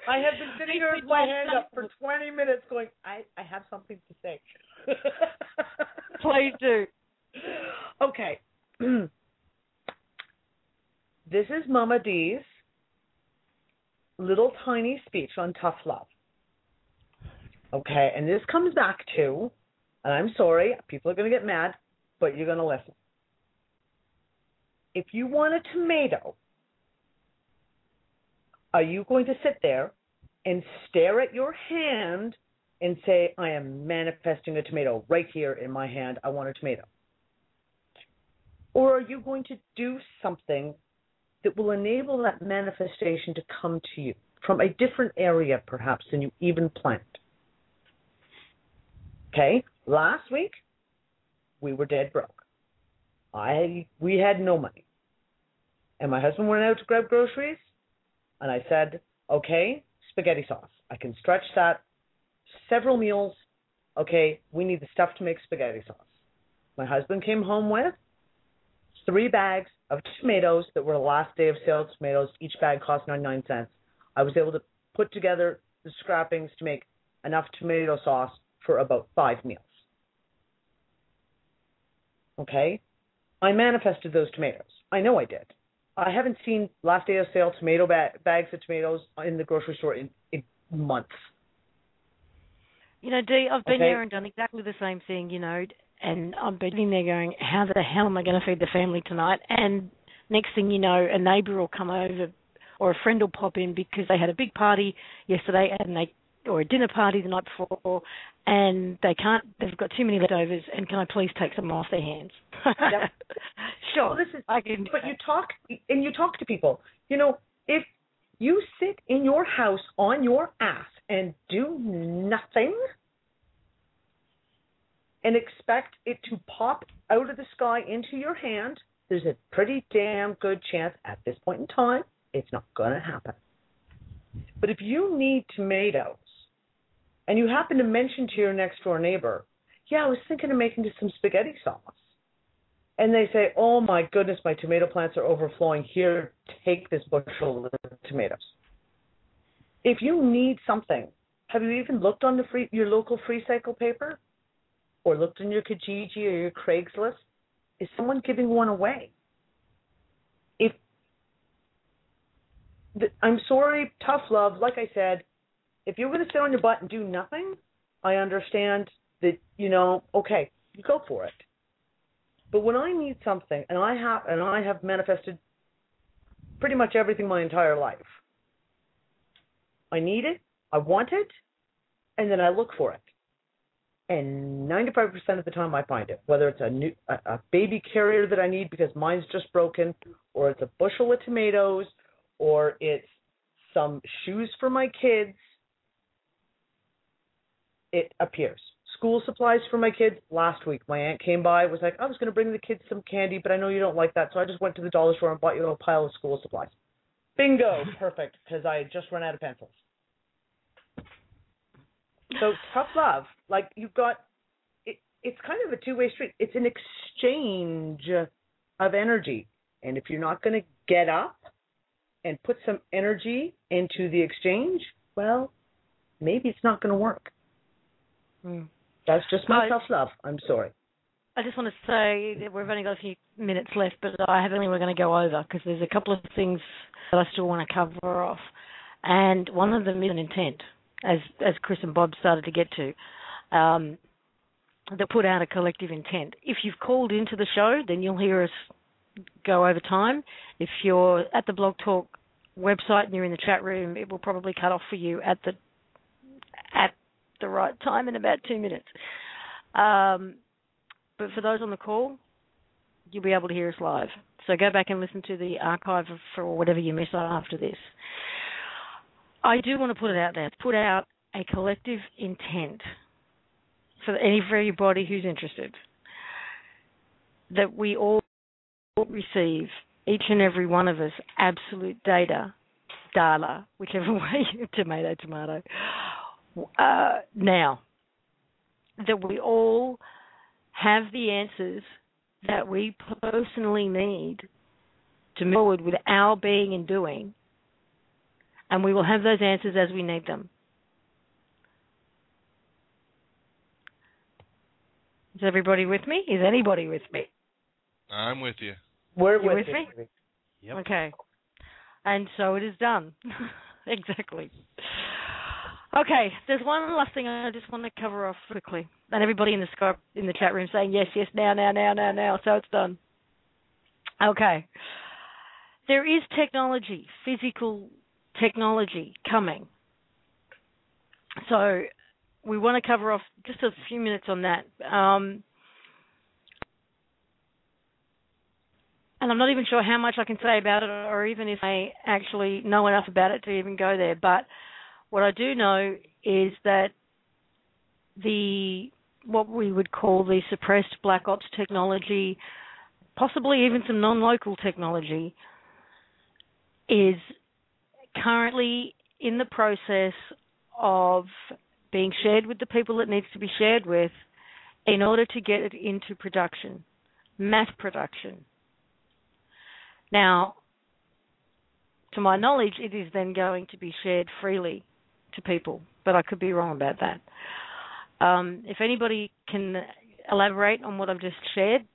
I have been sitting here with my hand up for 20 minutes going, I have something to say. Please do. Okay. This is Mama Dee's little tiny speech on tough love. Okay, and this comes back to, and I'm sorry, people are going to get mad, but you're going to listen. If you want a tomato, are you going to sit there and stare at your hand and say, I am manifesting a tomato right here in my hand, I want a tomato? Or are you going to do something that will enable that manifestation to come to you from a different area, perhaps, than you even planned? Okay, last week, we were dead broke. We had no money. And my husband went out to grab groceries, and I said, okay, spaghetti sauce. I can stretch that several meals. Okay, we need the stuff to make spaghetti sauce. My husband came home with 3 bags of tomatoes that were the last day of sale of tomatoes. Each bag cost 99 cents. I was able to put together the scrappings to make enough tomato sauce for about 5 meals. Okay? I manifested those tomatoes. I know I did. I haven't seen last day of sale tomato bags of tomatoes in the grocery store in months. Dee, I've been there and done exactly the same thing, and I'm sitting there going, how the hell am I going to feed the family tonight? And next thing you know, a neighbour will come over or a friend will pop in because they had a big party yesterday or a dinner party the night before, and they've got too many leftovers, and can I please take some off their hands? Yep. Sure. Well, but you talk to people. If you sit in your house on your ass and do nothing and expect it to pop out of the sky into your hand, there's a pretty damn good chance at this point in time it's not going to happen. But if you need tomatoes and you happen to mention to your next door neighbor, I was thinking of making some spaghetti sauce, and they say, oh my goodness, my tomato plants are overflowing, here, take this bushel of tomatoes. If you need something, have you even looked on your local free cycle paper? Or looked on your Kijiji or your Craigslist? Is someone giving one away? I'm sorry, tough love, like I said, if you're going to sit on your butt and do nothing, I understand that, okay, you go for it. But when I need something, and I have manifested pretty much everything my entire life, I need it, I want it, and then I look for it. And 95% of the time I find it, whether it's a baby carrier that I need because mine's just broken, or it's a bushel of tomatoes, or it's some shoes for my kids, it appears. School supplies for my kids. Last week, my aunt came by, was like, I was going to bring the kids some candy, but I know you don't like that, so I just went to the dollar store and bought you a pile of school supplies. Bingo, perfect, because I had just run out of pencils. So tough love, like you've got, it's kind of a two-way street. It's an exchange of energy. And if you're not going to get up and put some energy into the exchange, well, maybe it's not going to work. That's just my tough love. I'm sorry. I just want to say that we've only got a few minutes left, but I have only we're going to go over because there's a couple of things that I still want to cover off. And one of them is an intent, as Chris and Bob started to get to, that put out a collective intent. If you've called into the show, then you'll hear us go over time. If you're at the Blog Talk website and you're in the chat room, it will probably cut off for you at the right time in about 2 minutes. But for those on the call, you'll be able to hear us live. So go back and listen to the archive for whatever you miss after this. I do want to put it out there, put out a collective intent for everybody who's interested, that we all receive, each and every one of us, absolute data, whichever way, tomato, now, that we all have the answers that we personally need to move forward with our being and doing, and we will have those answers as we need them. Is everybody with me? Is anybody with me? I'm with you. You're with me? Yep. Okay. And so it is done. Exactly. Okay, there's one last thing I just want to cover off quickly. And everybody in the chat room saying yes, now, so it's done. Okay. There is technology, physical technology coming. So we want to cover off just a few minutes on that. And I'm not even sure how much I can say about it, or even if I actually know enough about it to even go there. But what I do know is that what we would call the suppressed black ops technology, possibly even some non-local technology, is currently in the process of being shared with the people it needs to be shared with in order to get it into production, mass production. Now, to my knowledge, it is then going to be shared freely to people, but I could be wrong about that. If anybody can elaborate on what I've just shared,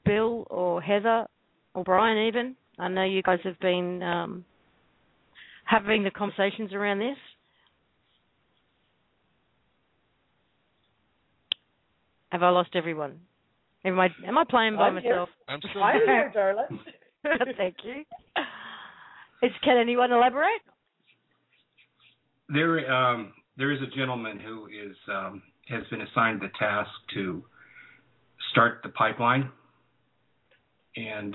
Bill or Heather or Brian even, I know you guys have been having the conversations around this. Have I lost everyone? Am I playing by myself? I'm still here, darling. Thank you. Can anyone elaborate? There is a gentleman who has been assigned the task to start the pipeline, and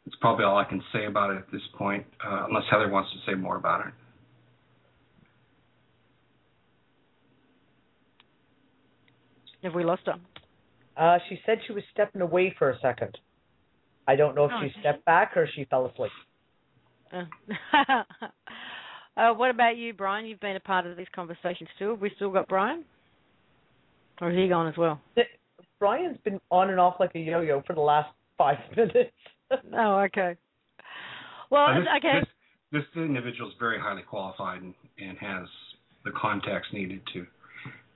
it's probably all I can say about it at this point, unless Heather wants to say more about it. Have we lost her? She said she was stepping away for a second. I don't know if she stepped back or she fell asleep. What about you, Brian? You've been a part of these conversations too. Have we still got Brian? Or is he gone as well? Brian's been on and off like a yo-yo for the last 5 minutes. Oh, okay. Well, okay. This individual is very highly qualified and has the contacts needed to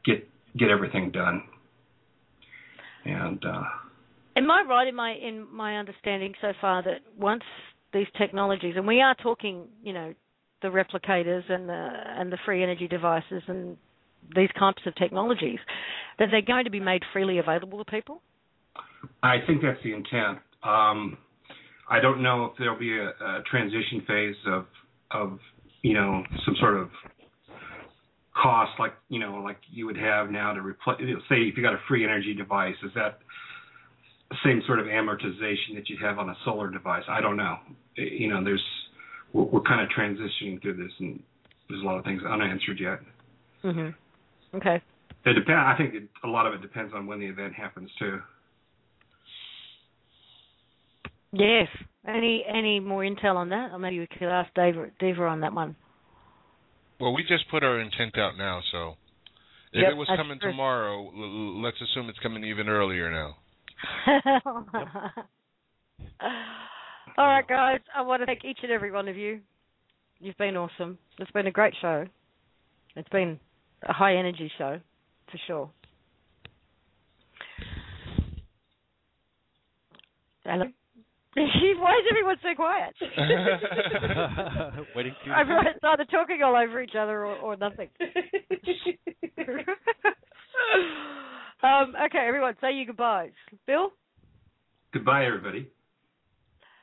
get everything done. And am I right in my understanding so far that once these technologies, and we are talking, the replicators and the free energy devices and these types of technologies, that they're going to be made freely available to people? I think that's the intent. I don't know if there'll be a transition phase of some sort of cost like you would have now to replace. Say if you got a free energy device, is that the same sort of amortization that you have on a solar device? I don't know. We're kind of transitioning through this, and there's a lot of things unanswered yet. Mhm. Okay. It depends. I think a lot of it depends on when the event happens too. Yes. Any more intel on that? Or maybe we could ask Diva on that one. Well, we just put our intent out now, so if it was coming tomorrow, let's assume it's coming even earlier now. All right, guys. I want to thank each and every one of you. You've been awesome. It's been a great show. It's been a high-energy show, for sure. Hello? Why is everyone so quiet? Waiting for you. It's either talking all over each other or nothing. Okay, everyone, say your goodbyes. Bill? Goodbye, everybody.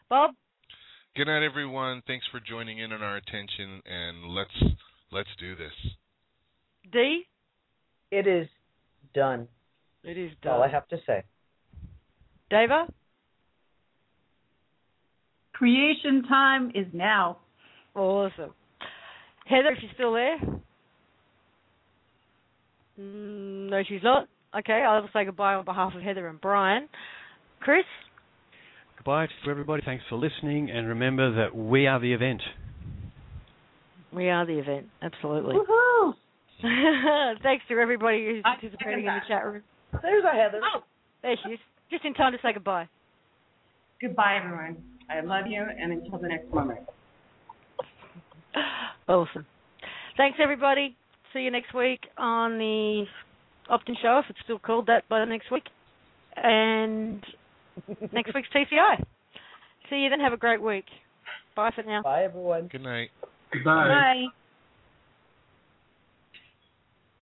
Bob? Good night, everyone. Thanks for joining in on our attention, and let's do this. Dee? It is done. It is done. That's all I have to say. Dava? Creation time is now. Awesome. Heather, if you're still there? No, she's not. Okay, I'll say goodbye on behalf of Heather and Brian. Chris? Goodbye to everybody. Thanks for listening, and remember that we are the event. We are the event, absolutely. Woohoo! Thanks to everybody who's participating in the chat room. There's our Heather. Oh, there she is. Just in time to say goodbye. Goodbye, everyone. I love you, and until the next moment. Awesome. Thanks, everybody. See you next week on the Optin Show, if it's still called that by the next week. And next week's TCI. See you then. Have a great week. Bye for now. Bye, everyone. Good night. Goodbye. Bye.